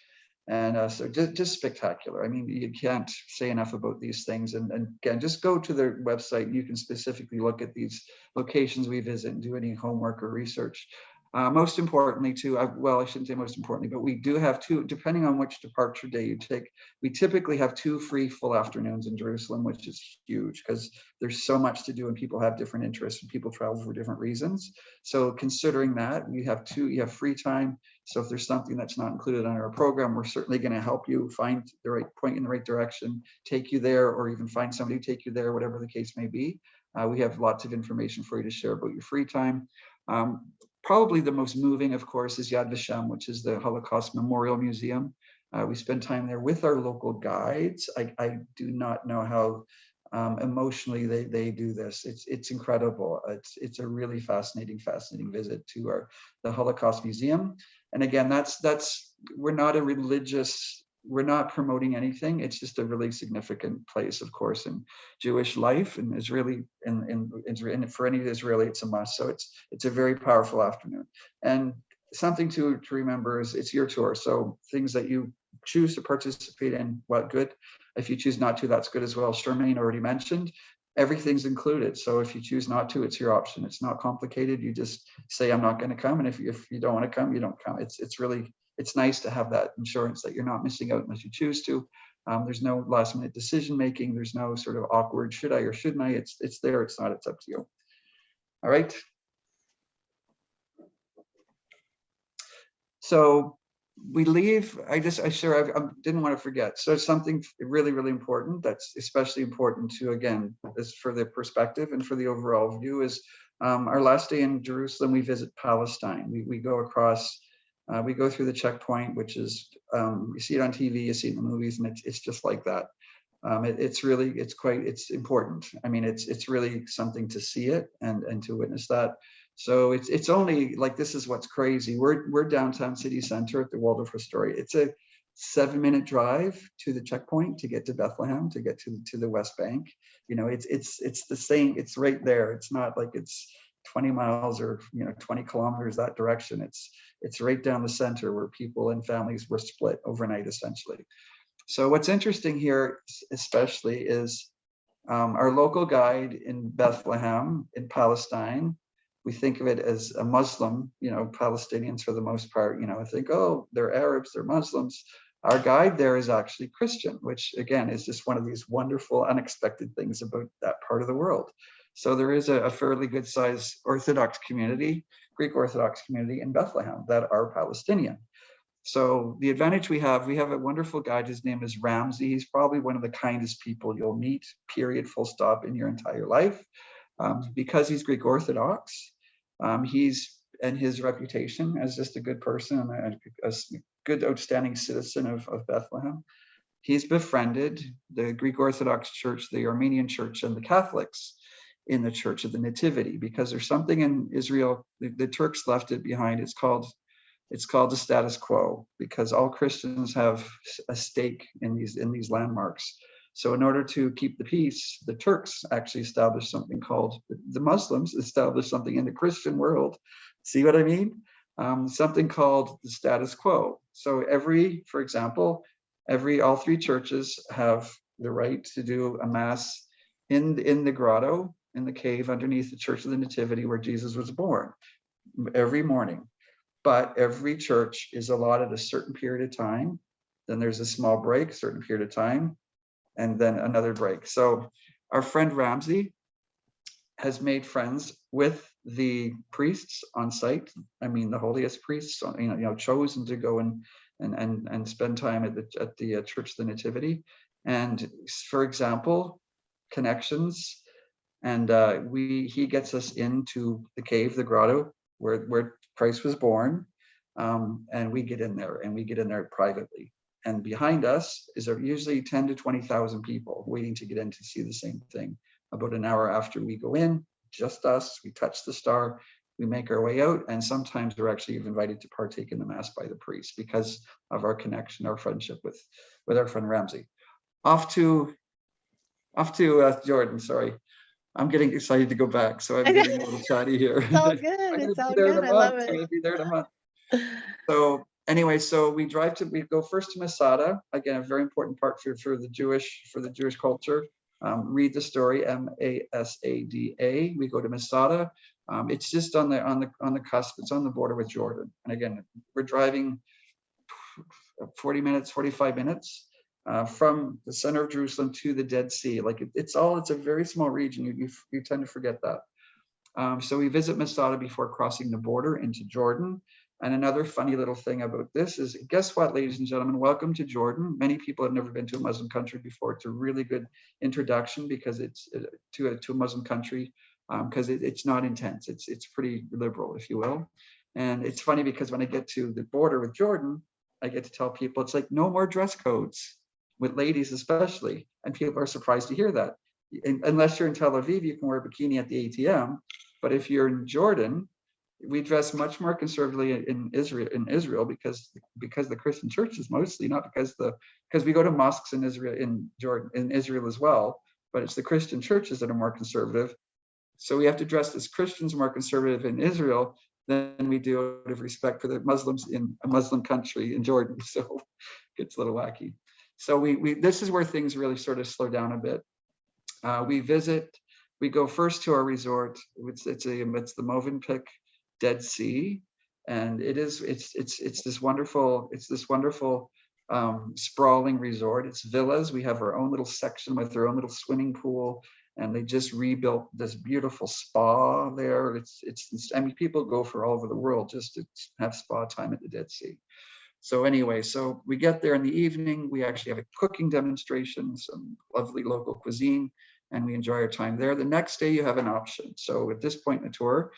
And so just spectacular. I mean, you can't say enough about these things. And again, just go to their website. You can specifically look at these locations we visit and do any homework or research. Most importantly, too, I shouldn't say most importantly, but we do have two, depending on which departure day you take, we typically have 2 free full afternoons in Jerusalem, which is huge because there's so much to do and people have different interests and people travel for different reasons. So considering that, you have free time. So if there's something that's not included on our program, we're certainly going to help you find the right point in the right direction, take you there, or even find somebody to take you there, whatever the case may be. We have lots of information for you to share about your free time. Probably the most moving, of course, is Yad Vashem, which is the Holocaust Memorial Museum. We spend time there with our local guides. I do not know how emotionally they do this. It's incredible. It's a really fascinating visit to the Holocaust Museum. And again, we're not promoting anything. It's just a really significant place, of course, in Jewish life and Israeli, and for any Israeli, it's a must. So it's a very powerful afternoon. And something to remember is it's your tour. So things that you choose to participate in, what good. If you choose not to, that's good as well. Charmaine already mentioned, everything's included. So if you choose not to, it's your option. It's not complicated. You just say, I'm not going to come. And if you don't want to come, you don't come. It's nice to have that insurance that you're not missing out unless you choose to. There's no last minute decision making. There's no sort of awkward, should I or shouldn't I? It's there, it's not, it's up to you. All right. So we leave, I didn't want to forget. So something really, really important that's especially important to, again, is for the perspective and for the overall view is our last day in Jerusalem, we visit Palestine. We go across, we go through the checkpoint, which is, you see it on TV, you see it in the movies, and it's just like that. It's important. I mean, it's really something to see it and to witness that. So it's only like, this is what's crazy. We're downtown city center at the Waldorf Astoria. It's a 7-minute drive to the checkpoint to get to Bethlehem, to get to the West Bank. You know, it's the same. It's right there. It's not like it's 20 miles or 20 kilometers that direction. It's right down the center where people and families were split overnight, essentially. So what's interesting here, especially, is our local guide in Bethlehem in Palestine. We think of it as a Muslim, Palestinians for the most part, think, oh, they're Arabs, they're Muslims. Our guide there is actually Christian, which again is just one of these wonderful, unexpected things about that part of the world. So there is a fairly good sized Orthodox community, Greek Orthodox community in Bethlehem that are Palestinian. So the advantage we have a wonderful guide. His name is Ramsey. He's probably one of the kindest people you'll meet, period, full stop, in your entire life. Because he's Greek Orthodox, his reputation as just a good person and a good, outstanding citizen of Bethlehem, he's befriended the Greek Orthodox Church, the Armenian Church, and the Catholics in the Church of the Nativity, because there's something in Israel, the Turks left it behind. It's called It's called the status quo because all Christians have a stake in these landmarks. So in order to keep the peace, the Turks actually established something called, the Muslims established something in the Christian world. See what I mean? Something called the status quo. So for example, all three churches have the right to do a mass in the grotto, in the cave underneath the Church of the Nativity where Jesus was born every morning. But every church is allotted a certain period of time. Then there's a small break, certain period of time, and then another break. So our friend Ramsey has made friends with the priests on site. I mean, the holiest priests, chosen to go and spend time at the Church of the Nativity. And for example, connections, and he gets us into the cave, the grotto, where Christ was born, and we get in there privately. And behind us is usually 10 to 20,000 people waiting to get in to see the same thing. About an hour after we go in, just us, we touch the star, we make our way out, and sometimes we're actually invited to partake in the mass by the priest because of our connection, our friendship with our friend Ramsey. Off to Jordan. Sorry, I'm getting excited to go back, so I'm getting a little chatty here. It's all good. It's all good. I love it. I'm gonna be there in a month. So anyway, so we go first to Masada. Again, a very important part for the Jewish culture. Read the story, Masada. We go to Masada. It's just on the cusp. It's on the border with Jordan. And again, we're driving 40 minutes, 45 minutes from the center of Jerusalem to the Dead Sea. Like it's a very small region. You tend to forget that. So we visit Masada before crossing the border into Jordan. And another funny little thing about this is, guess what, ladies and gentlemen, welcome to Jordan. Many people have never been to a Muslim country before. It's a really good introduction because it's to a Muslim country because it's not intense. It's pretty liberal, if you will. And it's funny because when I get to the border with Jordan, I get to tell people it's like no more dress codes, with ladies especially. And people are surprised to hear that. Unless you're in Tel Aviv, you can wear a bikini at the ATM. But if you're in Jordan, we dress much more conservatively in Israel because the Christian churches mostly, not because we go to mosques in Israel as well, but it's the Christian churches that are more conservative. So we have to dress as Christians more conservative in Israel than we do out of respect for the Muslims in a Muslim country in Jordan. So it gets a little wacky. So this is where things really sort of slow down a bit. We go first to our resort. It's the Movenpick Dead Sea, and it's this wonderful sprawling resort. It's villas. We have our own little section with our own little swimming pool, and they just rebuilt this beautiful spa there. I mean, people go from all over the world just to have spa time at the Dead Sea. So anyway, so we get there in the evening. We actually have a cooking demonstration, some lovely local cuisine, and we enjoy our time there. The next day you have an option. So at this point in the tour,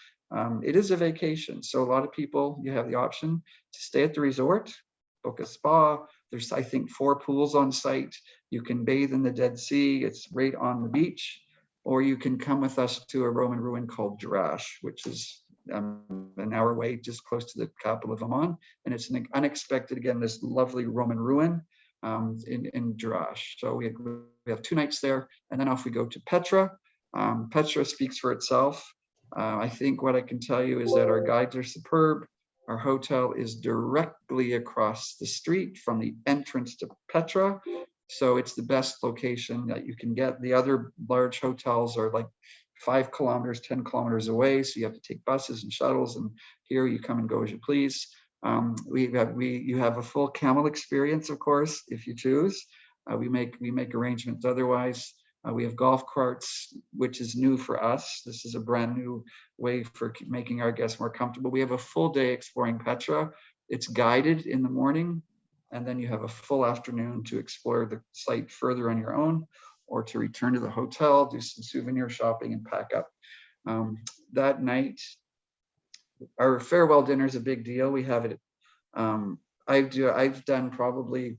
it is a vacation. So a lot of people, you have the option to stay at the resort, book a spa. There's, I think, 4 pools on site. You can bathe in the Dead Sea. It's right on the beach. Or you can come with us to a Roman ruin called Jerash, which is an hour away, just close to the capital of Amman. And it's an unexpected, again, this lovely Roman ruin in Jerash. So we have 2 nights there, and then off we go to Petra. Petra speaks for itself. I think what I can tell you is that our guides are superb. Our hotel is directly across the street from the entrance to Petra. So it's the best location that you can get. The other large hotels are like 5 kilometers, 10 kilometers away. So you have to take buses and shuttles, and here you come and go as you please. You have a full camel experience, of course, if you choose. We make arrangements otherwise. We have golf carts, which is new for us. This is a brand new way for making our guests more comfortable. We have a full day exploring Petra. It's guided in the morning, and then you have a full afternoon to explore the site further on your own, or to return to the hotel, do some souvenir shopping, and pack up. That night, our farewell dinner is a big deal. We have it. I've done probably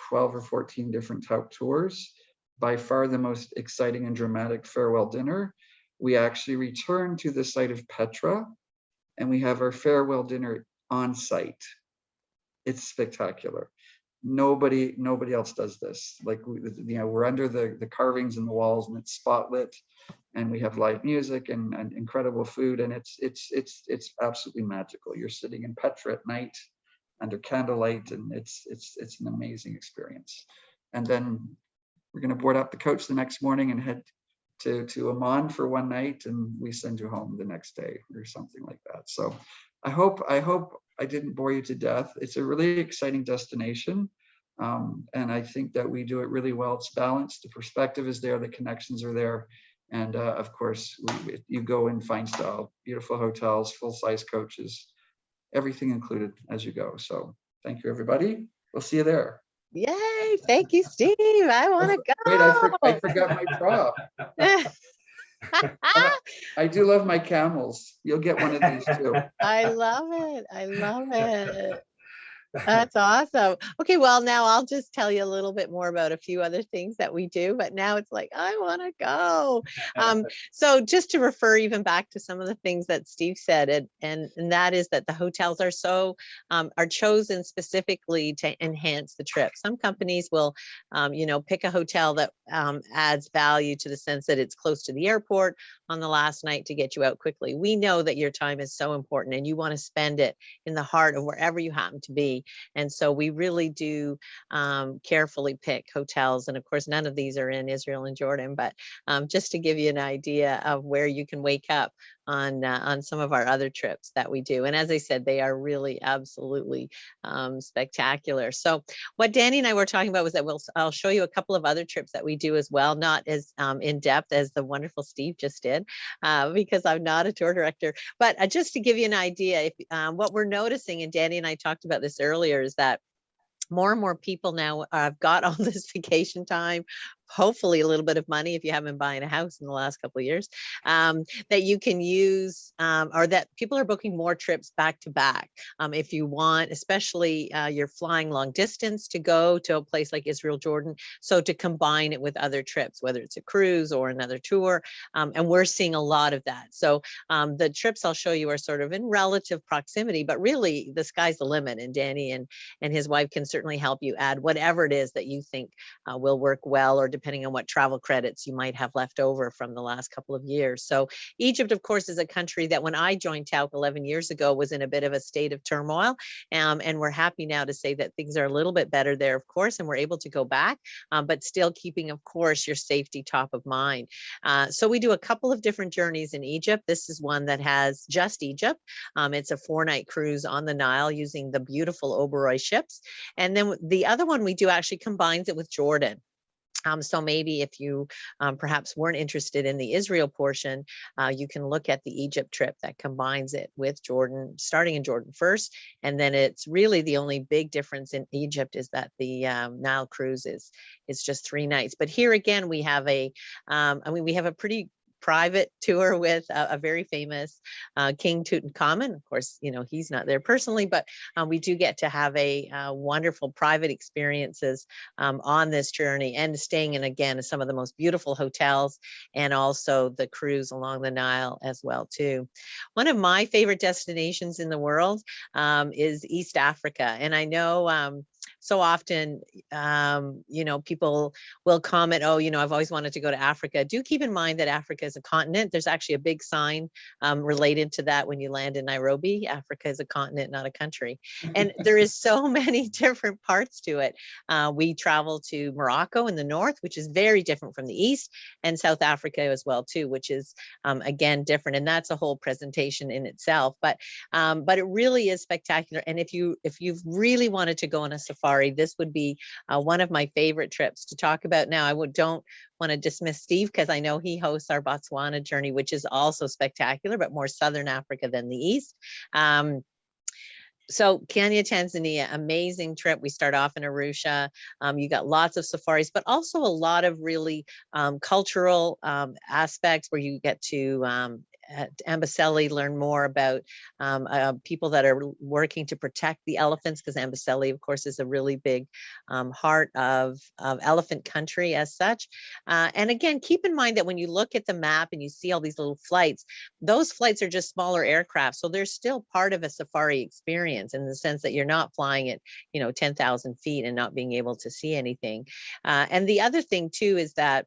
12 or 14 different Tauck tours. By far the most exciting and dramatic farewell dinner. We actually return to the site of Petra, and we have our farewell dinner on site. It's spectacular. Nobody else does this. Like, we're under the carvings in the walls, and it's spotlit, and we have live music and incredible food, and it's absolutely magical. You're sitting in Petra at night under candlelight, and it's an amazing experience. And then we're going to board up the coach the next morning and head to Almon for one night, and we send you home the next day or something like that. So I hope I didn't bore you to death. It's a really exciting destination. And I think that we do it really well. It's balanced. The perspective is there. The connections are there. And of course, you go in fine style, beautiful hotels, full-size coaches, everything included as you go. So thank you, everybody. We'll see you there. Yay. Thank you, Steve. I want to go. Wait, I forgot my prop. I do love my camels. You'll get one of these too. I love it. I love it. That's awesome. Okay, well, now I'll just tell you a little bit more about a few other things that we do, but now it's like, I want to go. So just to refer even back to some of the things that Steve said, and that is that the hotels are are chosen specifically to enhance the trip. Some companies will, pick a hotel that adds value to the sense that it's close to the airport on the last night to get you out quickly. We know that your time is so important and you want to spend it in the heart of wherever you happen to be. And so we really do carefully pick hotels. And of course, none of these are in Israel and Jordan, but just to give you an idea of where you can wake up on some of our other trips that we do. And as I said, they are really absolutely spectacular. So what Danny and I were talking about was that I'll show you a couple of other trips that we do as well, not as in depth as the wonderful Steve just did, because I'm not a tour director, but just to give you an idea, what we're noticing, and Danny and I talked about this earlier, is that more and more people now have got all this vacation time, hopefully a little bit of money if you haven't been buying a house in the last couple of years, that you can use, or that people are booking more trips back to back. If you want, especially you're flying long distance to go to a place like Israel, Jordan, so to combine it with other trips, whether it's a cruise or another tour, and we're seeing a lot of that. So the trips I'll show you are sort of in relative proximity, but really the sky's the limit, and Danny and his wife can certainly help you add whatever it is that you think will work well, or depending on what travel credits you might have left over from the last couple of years. So Egypt, of course, is a country that when I joined Tauck 11 years ago was in a bit of a state of turmoil. And we're happy now to say that things are a little bit better there, of course, and we're able to go back, but still keeping, of course, your safety top of mind. So we do a couple of different journeys in Egypt. This is one that has just Egypt. It's a 4-night cruise on the Nile using the beautiful Oberoi ships. And then the other one we do actually combines it with Jordan. So maybe if you perhaps weren't interested in the Israel portion, you can look at the Egypt trip that combines it with Jordan, starting in Jordan first. And then it's really the only big difference in Egypt is that the Nile cruise is just 3 nights. But here again, we have we have a pretty private tour with a very famous King Tutankhamun. Of course, he's not there personally, but we do get to have a wonderful private experiences on this journey, and staying in, again, some of the most beautiful hotels, and also the cruise along the Nile as well too. One of my favorite destinations in the world is East Africa. And I know so often, people will comment, oh, I've always wanted to go to Africa. Do keep in mind that Africa is a continent. There's actually a big sign related to that when you land in Nairobi. Africa is a continent, not a country. And there is so many different parts to it. We travel to Morocco in the north, which is very different from the east, and South Africa as well too, which is again different. And that's a whole presentation in itself. But it really is spectacular. And if you've really wanted to go on a safari, this would be one of my favorite trips to talk about. Now, don't want to dismiss Steve, because I know he hosts our Botswana journey, which is also spectacular, but more Southern Africa than the East. So Kenya, Tanzania, amazing trip. We start off in Arusha. You got lots of safaris, but also a lot of really cultural aspects where you get to at Amboseli learn more about people that are working to protect the elephants, because Amboseli, of course, is a really big heart of elephant country as such. And again, keep in mind that when you look at the map and you see all these little flights, those flights are just smaller aircraft. So they're still part of a safari experience in the sense that you're not flying at, 10,000 feet and not being able to see anything. And the other thing too is that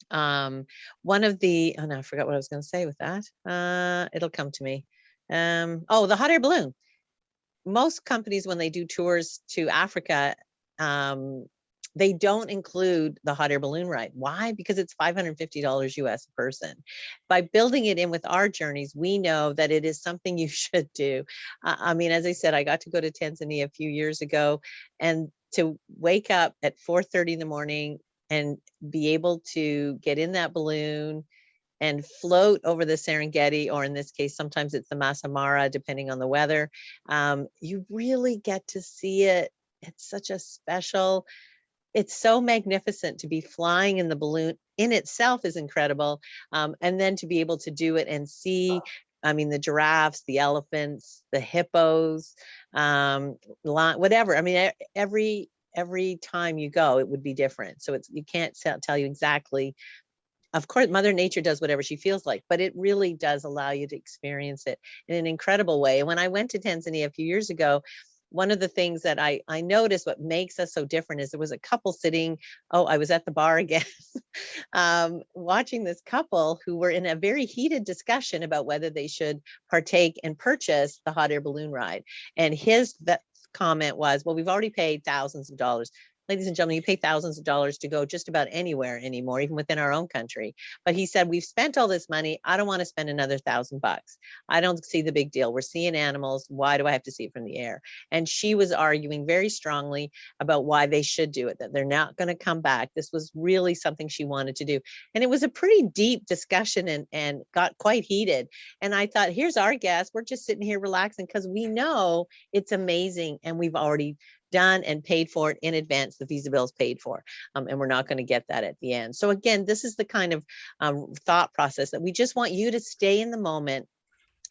one of the, oh no, I forgot what I was going to say with that. It'll come to me. Oh, the hot air balloon. Most companies, when they do tours to Africa, they don't include the hot air balloon ride. Why? Because it's $550 US a person. By building it in with our journeys, we know that it is something you should do. I mean, as I said, I got to go to Tanzania a few years ago, and to wake up at 4:30 in the morning and be able to get in that balloon and float over the Serengeti, or in this case, sometimes it's the Masai Mara, depending on the weather. You really get to see it. It's such a special, it's so magnificent to be flying in the balloon in itself is incredible. And then to be able to do it and see, I mean, the giraffes, the elephants, the hippos, whatever. I mean, every time you go, it would be different. So you can't tell you exactly. Of course, Mother Nature does whatever she feels like, but it really does allow you to experience it in an incredible way. And when I went to Tanzania a few years ago, one of the things that I noticed, what makes us so different, is there was a couple sitting, oh, I was at the bar again, watching this couple who were in a very heated discussion about whether they should partake and purchase the hot air balloon ride. And his comment was, well, we've already paid thousands of dollars. Ladies and gentlemen, you pay thousands of dollars to go just about anywhere anymore, even within our own country. But he said, we've spent all this money. I don't want to spend another $1,000. I don't see the big deal. We're seeing animals. Why do I have to see it from the air? And she was arguing very strongly about why they should do it, that they're not going to come back. This was really something she wanted to do. And it was a pretty deep discussion and got quite heated. And I thought, here's our guest. We're just sitting here relaxing because we know it's amazing. And we've already done and paid for it in advance. The visa bill is paid for, and we're not going to get that at the end. So again, this is the kind of thought process that we just want you to stay in the moment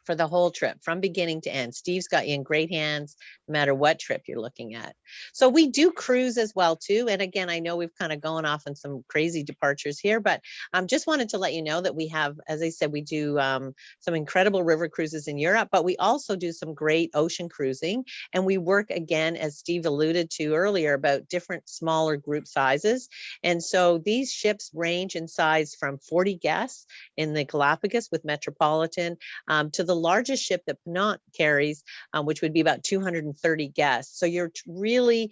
for the whole trip from beginning to end. Steve's got you in great hands, no matter what trip you're looking at. So we do cruise as well too. And again, I know we've kind of gone off on some crazy departures here, but just wanted to let you know that we have, as I said, we do some incredible river cruises in Europe, but we also do some great ocean cruising. And we work, again, as Steve alluded to earlier, about different smaller group sizes. And so these ships range in size from 40 guests in the Galapagos with Metropolitan to the largest ship that Marchant carries, which would be about 230 guests. So you're really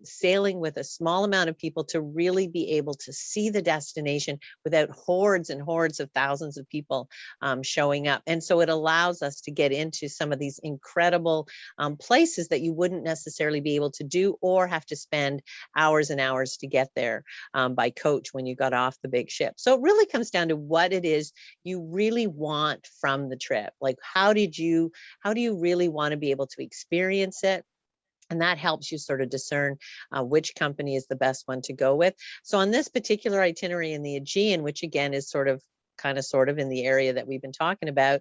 sailing with a small amount of people to really be able to see the destination without hordes and hordes of thousands of people showing up. And so it allows us to get into some of these incredible places that you wouldn't necessarily be able to do, or have to spend hours and hours to get there by coach when you got off the big ship. So it really comes down to what it is you really want from the trip. Like, how do you really want to be able to experience it? And that helps you sort of discern which company is the best one to go with. So on this particular itinerary in the Aegean, which again is sort of in the area that we've been talking about,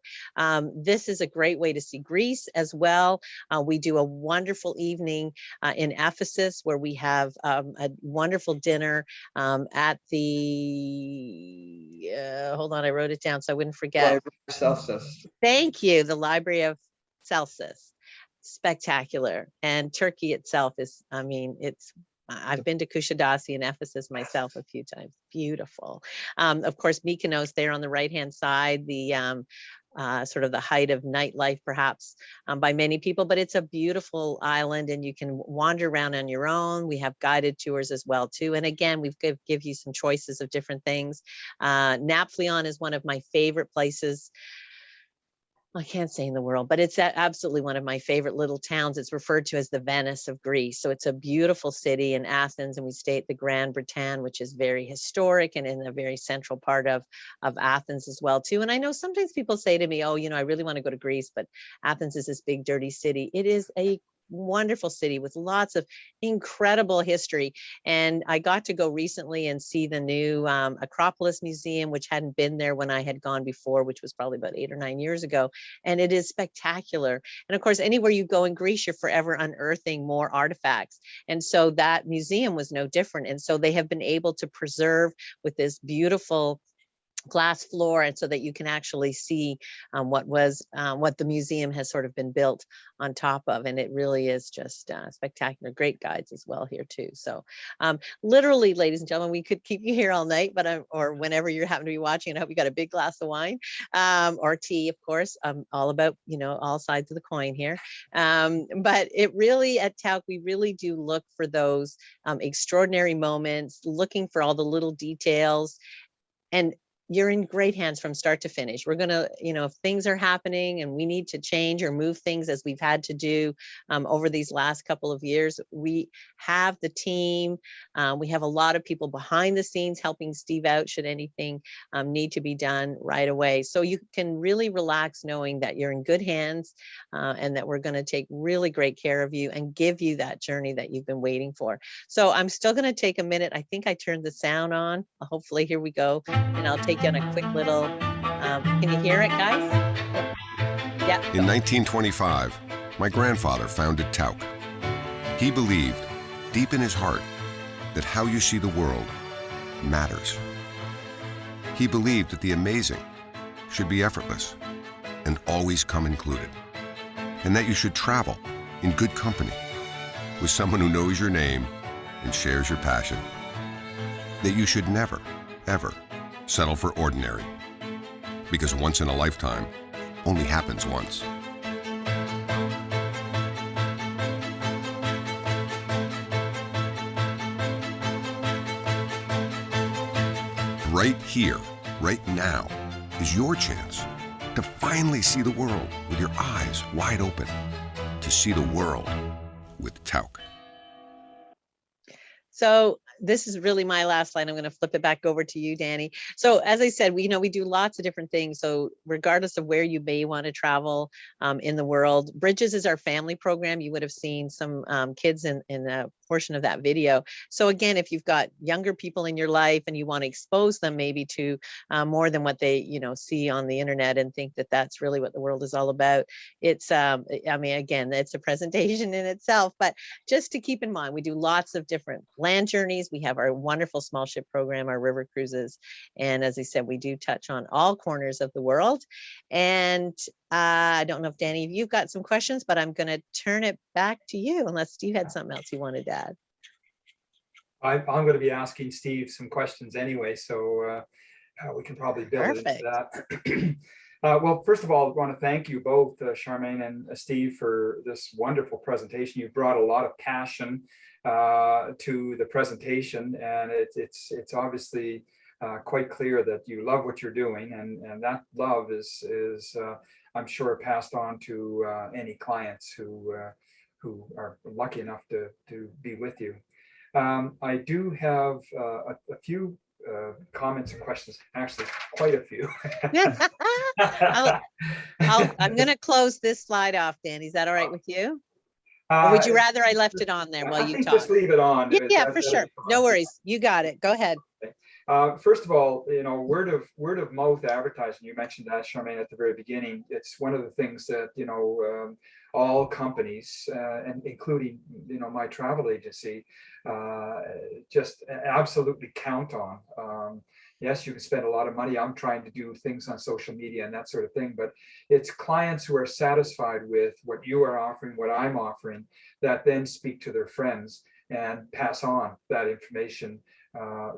this is a great way to see Greece as well. We do a wonderful evening in Ephesus, where we have a wonderful dinner at the, hold on, I wrote it down so I wouldn't forget. Library of Celsus. Thank you, the Library of Celsus. Spectacular. And Turkey itself is, I mean, I've been to Kushadasi and Ephesus myself a few times. Beautiful. Of course, Mykonos there on the right-hand side, the sort of the height of nightlife, perhaps, by many people, but it's a beautiful island and you can wander around on your own. We have guided tours as well too. And again, we've give you some choices of different things. Naphtalion is one of my favorite places. I can't say in the world, but it's absolutely one of my favorite little towns. It's referred to as the Venice of Greece. So it's a beautiful city in Athens, and we stay at the Grand Bretagne, which is very historic and in a very central part of Athens as well too. And I know sometimes people say to me, oh, I really want to go to Greece, but Athens is this big, dirty city. It is a wonderful city with lots of incredible history. And I got to go recently and see the new Acropolis Museum, which hadn't been there when I had gone before, which was probably about 8 or 9 years ago. And it is spectacular. And of course, anywhere you go in Greece, you're forever unearthing more artifacts. And so that museum was no different. And so they have been able to preserve with this beautiful glass floor, and so that you can actually see what the museum has sort of been built on top of. And it really is just spectacular. Great guides as well here too. So literally, ladies and gentlemen, we could keep you here all night, but or whenever you happen to be watching, and I hope you got a big glass of wine or tea, of course. All about, all sides of the coin here. But it really, at Tauck, we really do look for those extraordinary moments, looking for all the little details. And you're in great hands from start to finish. We're going to, if things are happening and we need to change or move things as we've had to do over these last couple of years, we have the team. We have a lot of people behind the scenes helping Steve out should anything need to be done right away. So you can really relax knowing that you're in good hands and that we're going to take really great care of you and give you that journey that you've been waiting for. So I'm still going to take a minute. I think I turned the sound on. Hopefully, here we go. And I'll take you on a quick little, can you hear it, guys? Yeah. In 1925, my grandfather founded Tauck. He believed, deep in his heart, that how you see the world matters. He believed that the amazing should be effortless and always come included, and that you should travel in good company with someone who knows your name and shares your passion. That you should never, ever settle for ordinary, because once in a lifetime only happens once. Right here, right now, is your chance to finally see the world with your eyes wide open, to see the world with Tauck. So this is really my last line. I'm going to flip it back over to you, Danny. So as I said, we do lots of different things. So regardless of where you may want to travel in the world, Bridges is our family program. You would have seen some kids in a portion of that video. So again, if you've got younger people in your life and you want to expose them maybe to more than what they see on the internet and think that that's really what the world is all about, it's again, it's a presentation in itself, but just to keep in mind, we do lots of different land journeys. We have our wonderful small ship program, our river cruises, and as I said, we do touch on all corners of the world. And I don't know if Danny, you've got some questions, but I'm going to turn it back to you unless Steve had something else you wanted to add. I'm going to be asking Steve some questions anyway, so we can probably build into that. Well, first of all, I want to thank you both, Charmaine and Steve, for this wonderful presentation. You brought a lot of passion to the presentation, and it's obviously quite clear that you love what you're doing, and that love is I'm sure passed on to any clients who are lucky enough to be with you. I do have a few comments and questions, actually quite a few. I'm going to close this slide off, Danny. Is that all right with you? Or would you rather I left it on there while you talk? Just leave it on. Yeah, for sure. No worries. You got it. Go ahead. First of all, word of mouth advertising. You mentioned that, Charmaine, at the very beginning. It's one of the things that all companies, and including my travel agency, just absolutely count on. Yes, you can spend a lot of money. I'm trying to do things on social media and that sort of thing, but it's clients who are satisfied with what you are offering, what I'm offering, that then speak to their friends and pass on that information.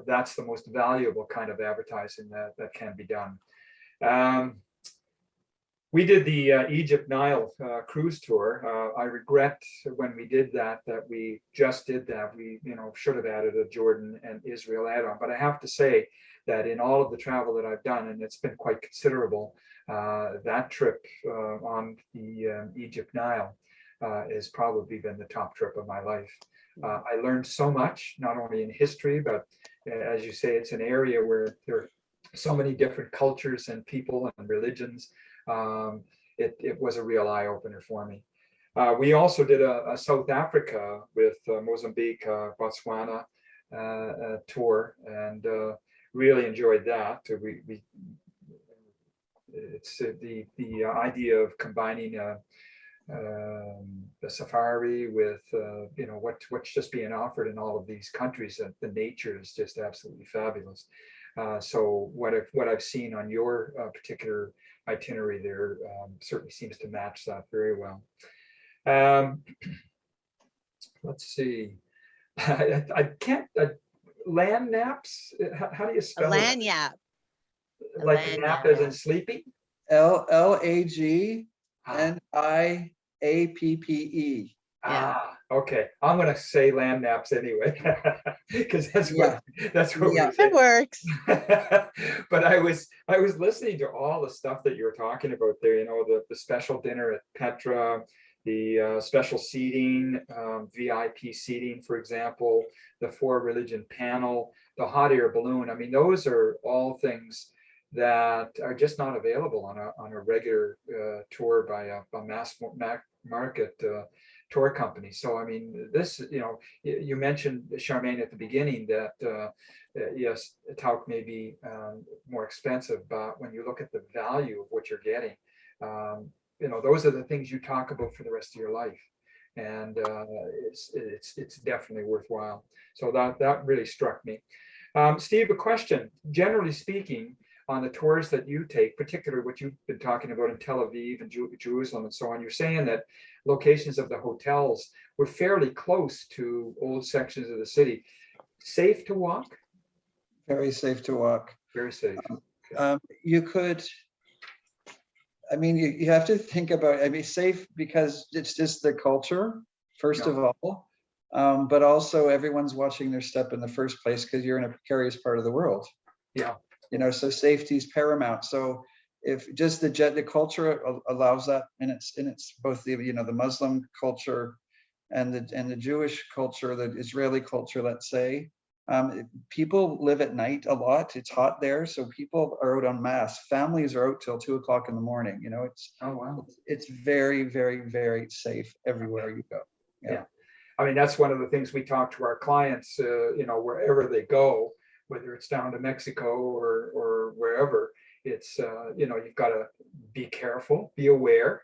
That's the most valuable kind of advertising that can be done. We did the Egypt Nile cruise tour. I regret when we did that we just did that. We should have added a Jordan and Israel add-on. But I have to say that in all of the travel that I've done, and it's been quite considerable, that trip on the Egypt Nile has probably been the top trip of my life. I learned so much, not only in history, but as you say, it's an area where there are so many different cultures and people and religions. It was a real eye-opener for me. We also did a South Africa with Mozambique, Botswana tour, and really enjoyed that. It's the idea of combining the safari with what's just being offered in all of these countries. And the nature is just absolutely fabulous. So what I've seen on your particular itinerary there certainly seems to match that very well. Let's see. I can't. Land naps. How do you A spell land it? yap. Like land nap nap. as in sleeping? LAGNIAPPE. Okay. I'm gonna say land naps anyway, because that's what Yeah. we're saying. It works. But I was listening to all the stuff that you're talking about there. The special dinner at Petra, the special seating, VIP seating, for example, the 4-religion panel, the hot air balloon. I mean, those are all things that are just not available on a regular tour by a mass market tour company. So I mean, this, you mentioned, Charmaine, at the beginning that yes, Tauck may be more expensive, but when you look at the value of what you're getting, those are the things you talk about for the rest of your life, and it's definitely worthwhile. So that really struck me. Steve, a question. Generally speaking, on the tours that you take, particularly what you've been talking about in Tel Aviv and Jerusalem and so on, you're saying that locations of the hotels were fairly close to old sections of the city. Safe to walk? Very safe to walk. Very safe. You could, I mean, you have to think about, I mean, safe because it's just the culture, first of all, but also everyone's watching their step in the first place because you're in a precarious part of the world. Yeah. So safety is paramount. So if just the culture allows that, and it's both the the Muslim culture and the Jewish culture, the Israeli culture, let's say, people live at night a lot. It's hot there, so people are out en masse. Families are out till 2 o'clock in the morning. It's oh wow, it's very, very, very safe everywhere you go. Yeah. I mean, that's one of the things we talk to our clients. Wherever they go, whether it's down to Mexico or wherever, it's you've got to be careful, be aware,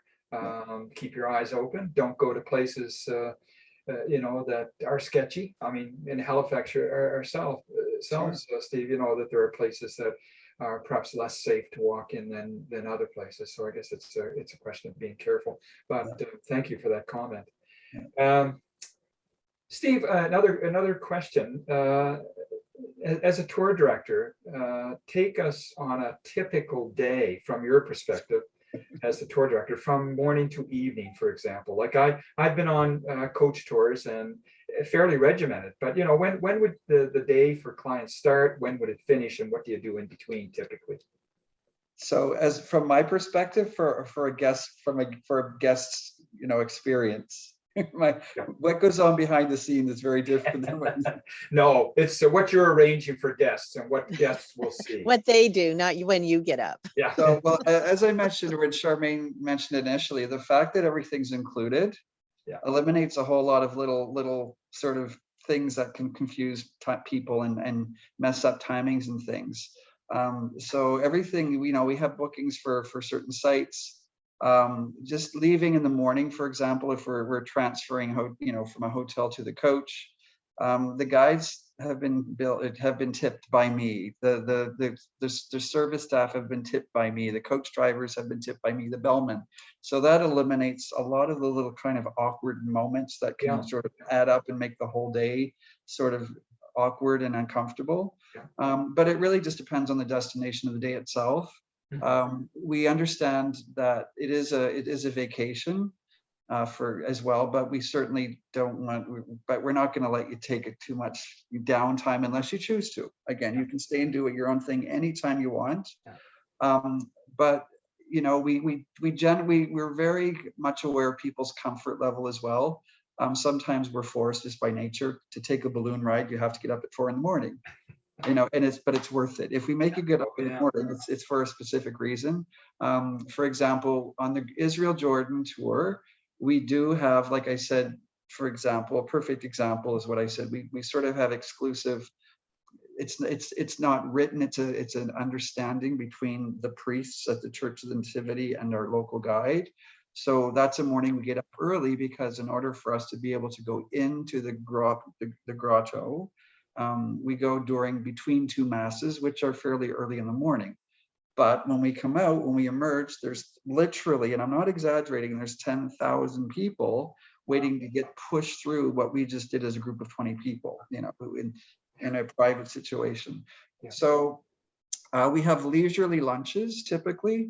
keep your eyes open. Don't go to places that are sketchy. I mean, in Halifax ourselves, Steve, that there are places that are perhaps less safe to walk in than other places. So I guess it's a question of being careful. But thank you for that comment. Steve, another question. As a tour director, take us on a typical day from your perspective as the tour director, from morning to evening, for example. Like I've been on coach tours and fairly regimented, but when would the day for clients start? When would it finish? And what do you do in between typically? So as from my perspective, for a guest's experience, what goes on behind the scenes is very different than what No, it's what you're arranging for guests and what guests will see. What they do, not when you get up. Yeah. So, well, as I mentioned, when Charmaine mentioned initially, the fact that everything's included eliminates a whole lot of little sort of things that can confuse people and mess up timings and things. So everything, we have bookings for certain sites. Just leaving in the morning, for example, if we're transferring, from a hotel to the coach, the guides have been tipped by me. The service staff have been tipped by me. The coach drivers have been tipped by me. The bellman. So that eliminates a lot of the little kind of awkward moments that can sort of add up and make the whole day sort of awkward and uncomfortable. But it really just depends on the destination of the day itself. We understand that it is a vacation for as well, but we certainly don't want. But we're not going to let you take it too much downtime unless you choose to. Again, you can stay and do your own thing anytime you want. But we're very much aware of people's comfort level as well. Sometimes we're forced just by nature to take a balloon ride. You have to get up at 4 a.m. But it's worth it. If we make you get up in the morning, it's for a specific reason. For example, on the Israel Jordan tour, We do have, like I said, for example, a perfect example is what I said. We sort of have exclusive. It's not written. It's an understanding between the priests at the Church of the Nativity and our local guide. So that's a morning we get up early, because in order for us to be able to go into the grotto, we go between two masses, which are fairly early in the morning. But when we come out, when we emerge, there's literally, and I'm not exaggerating, there's 10,000 people waiting to get pushed through what we just did as a group of 20 people, in a private situation. Yeah. So we have leisurely lunches typically.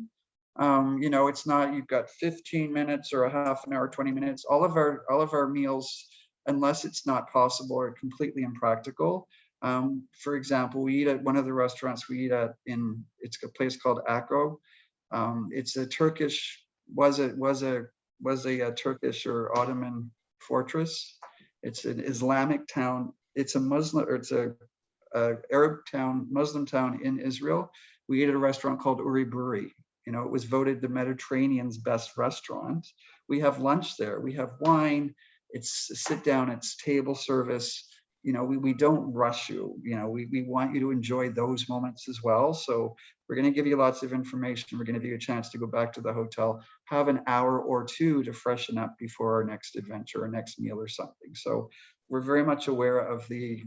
It's not, you've got 15 minutes or a half an hour, 20 minutes. All of our meals, unless it's not possible, are completely impractical. For example, we eat at one of the restaurants we eat at it's a place called Akko. It's a Turkish, was a Turkish or Ottoman fortress. It's an Islamic town. It's a Muslim, or it's a Arab town, Muslim town in Israel. We ate at a restaurant called Uri Buri. It was voted the Mediterranean's best restaurant. We have lunch there. We have wine. It's sit down. It's table service. We don't rush you. We want you to enjoy those moments as well. So we're going to give you lots of information. We're going to give you a chance to go back to the hotel, have an hour or two to freshen up before our next adventure or next meal or something. So we're very much aware of the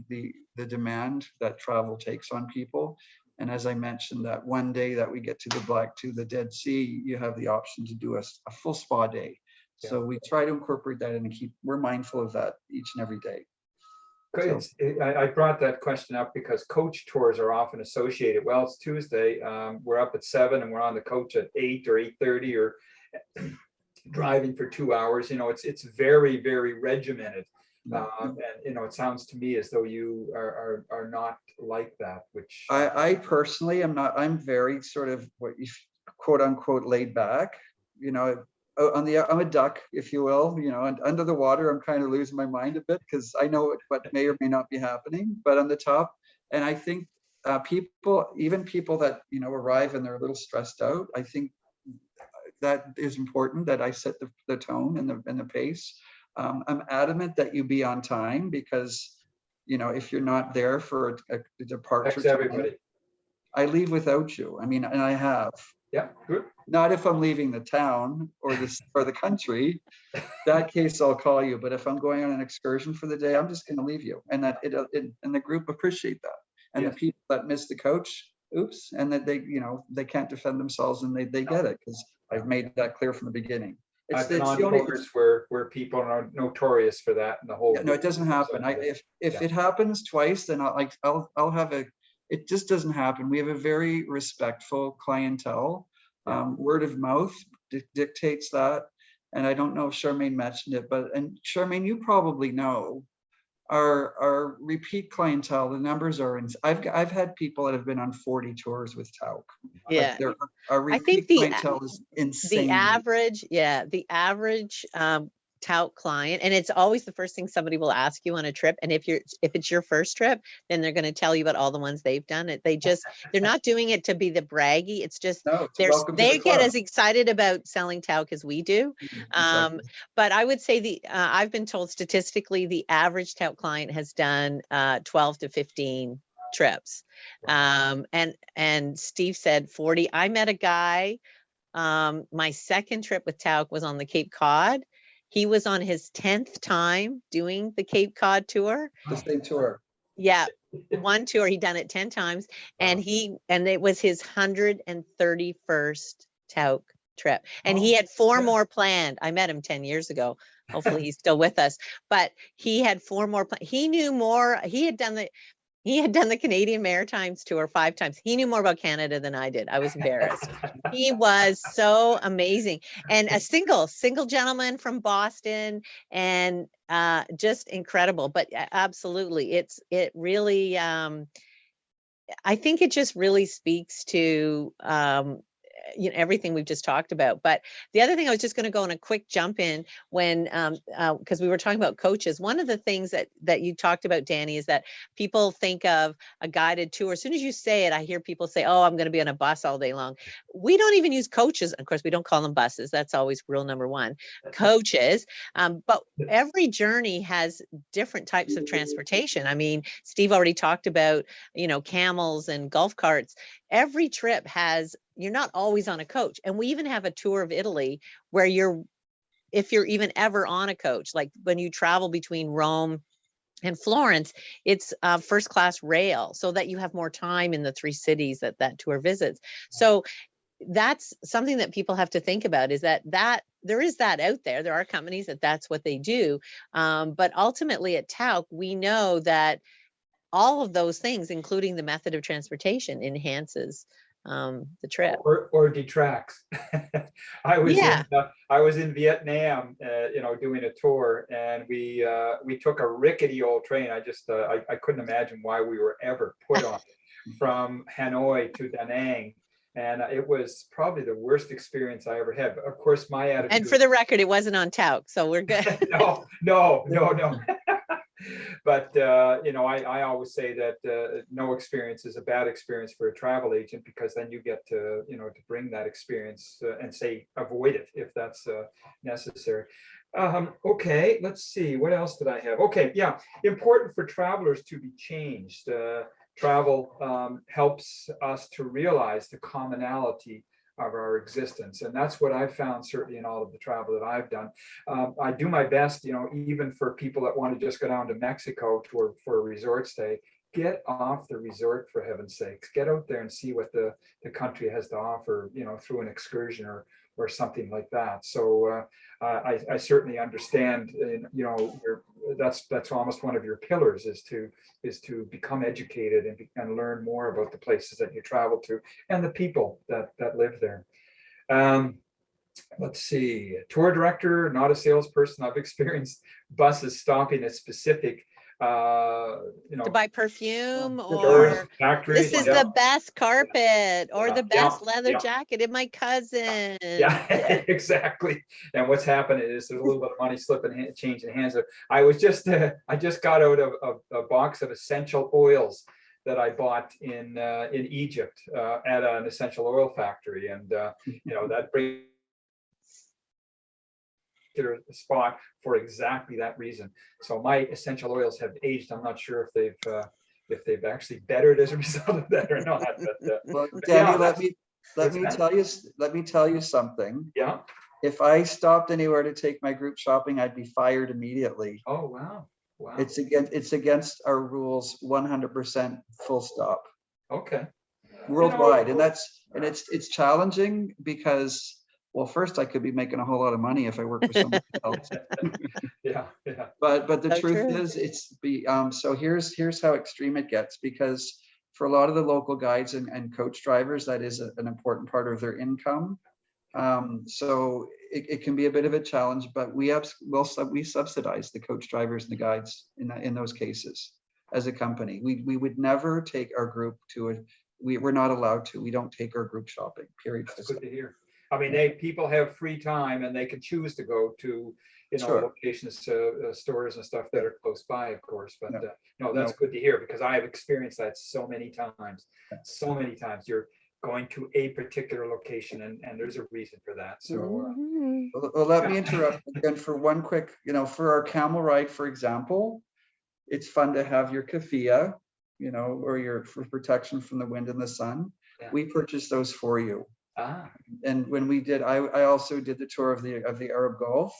demand that travel takes on people. And as I mentioned, that one day that we get to the Dead Sea, you have the option to do a full spa day. Yeah. So we try to incorporate that and we're mindful of that each and every day. I brought that question up because coach tours are often associated. Well, it's Tuesday. We're up at 7 and we're on the coach at 8 or 8:30 or driving for 2 hours. It's very, very regimented. And it sounds to me as though you are not like that, which I personally am not. I'm very sort of what you quote unquote laid back. I'm a duck, if you will. And under the water, I'm kind of losing my mind a bit because I know what may or may not be happening. But on the top, and I think even people that arrive and they're a little stressed out, I think that is important that I set the tone and the pace. I'm adamant that you be on time because, if you're not there for a departure, everybody. I leave without you. I mean, and I have. Yeah, good. Not if I'm leaving the town or the country. That case, I'll call you. But if I'm going on an excursion for the day, I'm just going to leave you. And that and the group appreciate that. And yes. The people that miss the coach, oops, and that they can't defend themselves and they get it because I've made that clear from the beginning. I've been on tours where people are notorious for that and the whole. Yeah, no, it doesn't happen. If it happens twice, then I'll have a. It just doesn't happen. We have a very respectful clientele. Word of mouth dictates that. And I don't know if Charmaine mentioned it, and Charmaine, you probably know our repeat clientele, the numbers are I've had people that have been on 40 tours with Tauck. Yeah. Our repeat clientele is insane. The average Tauck client, and it's always the first thing somebody will ask you on a trip. And if it's your first trip, then they're going to tell you about all the ones they've done. They're not doing it to be the braggy. It's just they get as excited about selling Tauck as we do. Exactly. But I would say I've been told statistically the average Tauck client has done 12 to 15 trips. Wow. And Steve said 40. I met a guy. My second trip with Tauck was on the Cape Cod. He was on his 10th time doing the Cape Cod tour. The same tour. Yeah, one tour. He'd done it 10 times, and it was his 131st Tauck trip, and he had 4 more planned. I met him 10 years ago. Hopefully, he's still with us. But he had 4 more planned. He knew more. He had done the Canadian Maritimes tour 5 times. He knew more about Canada than I did. I was embarrassed. He was so amazing. And a single gentleman from Boston, and just incredible. But absolutely, it really, I think it just really speaks to everything we've just talked about. But the other thing I was just going to go on a quick jump in when, because we were talking about coaches. One of the things that you talked about, Danny, is that people think of a guided tour. As soon as you say it, I hear people say, oh, I'm going to be on a bus all day long. We don't even use coaches. Of course, we don't call them buses. That's always rule number one, coaches. But every journey has different types of transportation. I mean, Steve already talked about, camels and golf carts. Every trip you're not always on a coach. And we even have a tour of Italy where if you're even ever on a coach, like when you travel between Rome and Florence, it's first class rail, so that you have more time in the 3 cities that tour visits. So that's something that people have to think about, is that there is that out there. There are companies that's what they do. But ultimately at Tauck, we know that all of those things, including the method of transportation, enhances the trip or detracts. I was Yeah. in Vietnam, doing a tour, and we took a rickety old train. I couldn't imagine why we were ever put on from Hanoi to Da Nang. And it was probably the worst experience I ever had. But of course, my attitude. And for the record, it wasn't on Tauck, so we're good. No. But I always say that no experience is a bad experience for a travel agent, because then you get to bring that experience and say avoid it if that's necessary. Okay, let's see, what else did I have? Okay, yeah, important for travelers to be changed. Travel helps us to realize the commonality of our existence. And that's what I've found, certainly in all of the travel that I've done. I do my best, even for people that want to just go down to Mexico for a resort stay, get off the resort, for heaven's sakes. Get out there and see what the country has to offer, through an excursion or something like that. So I certainly understand, that's almost one of your pillars, is to become educated and learn more about the places that you travel to and the people that live there. Let's see, tour director, not a salesperson. I've experienced buses stopping at specific to buy perfume, stores, or factories. this is the best carpet, or the best leather yeah. jacket in my cousin. Yeah, exactly. And what's happening is there's a little bit of money slipping, changing hands. I just got out of a box of essential oils that I bought in Egypt at an essential oil factory, and that brings spot for exactly that reason. So my essential oils have aged. I'm not sure if they've actually bettered as a result of that or not. But well, Danny, let me tell you something. Yeah. If I stopped anywhere to take my group shopping, I'd be fired immediately. Oh wow. It's against our rules, 100%, full stop. Okay. Worldwide, and it's challenging because, well, first I could be making a whole lot of money if I work for somebody else. Yeah. But the So truth true. is, so here's how extreme it gets, because for a lot of the local guides and coach drivers, that is an important part of their income. So it can be a bit of a challenge, but we subsidize the coach drivers and the guides in those cases as a company. We would never take our group to we're not allowed to. We don't take our group shopping, period. That's good to hear. I mean, people have free time and they can choose to go to, Sure. locations, stores and stuff that are close by, of course. But that's No. good to hear, because I have experienced that so many times. So many times you're going to a particular location and there's a reason for that. So Well, let me interrupt again for one quick, for our camel ride, for example, it's fun to have your keffiyeh, or for protection from the wind and the sun. Yeah. We purchased those for you. Ah. And when we did, I also did the tour of the Arab Gulf.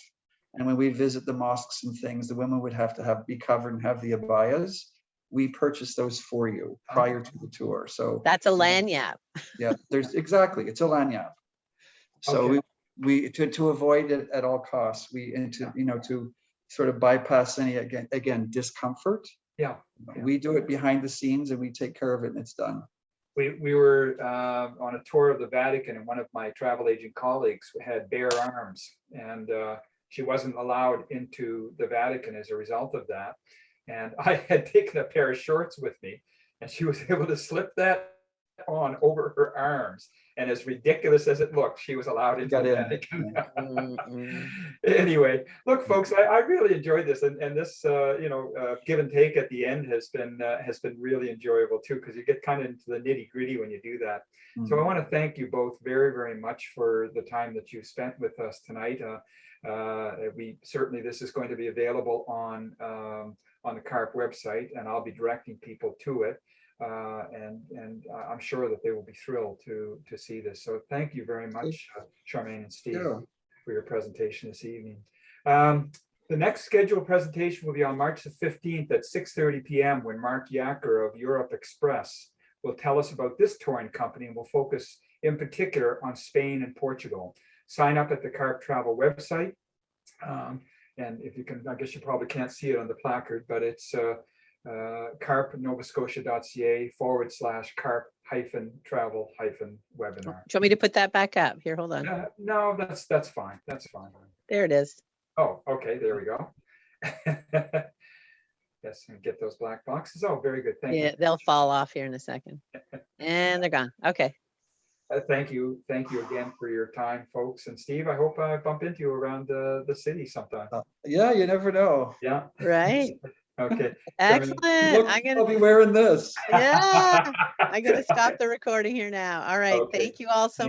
And when we visit the mosques and things, the women would have to be covered and have the abayas. We purchased those for you prior to the tour. So That's a lanyard. yeah, it's a lanyard. So Okay. we to avoid it at all costs, to sort of bypass any again discomfort. Yeah. We do it behind the scenes and we take care of it, and it's done. We were on a tour of the Vatican, and one of my travel agent colleagues had bare arms, and she wasn't allowed into the Vatican as a result of that. And I had taken a pair of shorts with me, and she was able to slip that on over her arms. And as ridiculous as it looked, she was allowed into Got the in. Vatican. Mm-mm. Anyway, look, folks, I really enjoyed this, and this give and take at the end has been really enjoyable too, because you get kind of into the nitty gritty when you do that. So I want to thank you both very, very much for the time that you spent with us tonight. This is going to be available on the CARP website, and I'll be directing people to it. And I'm sure that they will be thrilled to see this. So thank you very much, Charmaine and Steve, for your presentation this evening. The next scheduled presentation will be on March the 15th at 6:30 p.m. when Mark Yacker of Europe Express will tell us about this touring company, and will focus in particular on Spain and Portugal. Sign up at the CARP Travel website. And if you can, I guess you probably can't see it on the placard, but it's carpnovascotia.ca/CARP-travel-webinar. Do you want me to put that back up? Here, hold on. No, that's fine. That's fine. There it is. Oh, okay, there we go. Yes, and get those black boxes. Oh, very good. Thank you. They'll fall off here in a second. And they're gone. Okay. Thank you again for your time, folks. And Steve, I hope I bump into you around the city sometime. Yeah, you never know. Yeah. Right. Okay. Excellent. I'll be wearing this. Yeah, I'm gonna stop the recording here now. All right. Okay. Thank you all so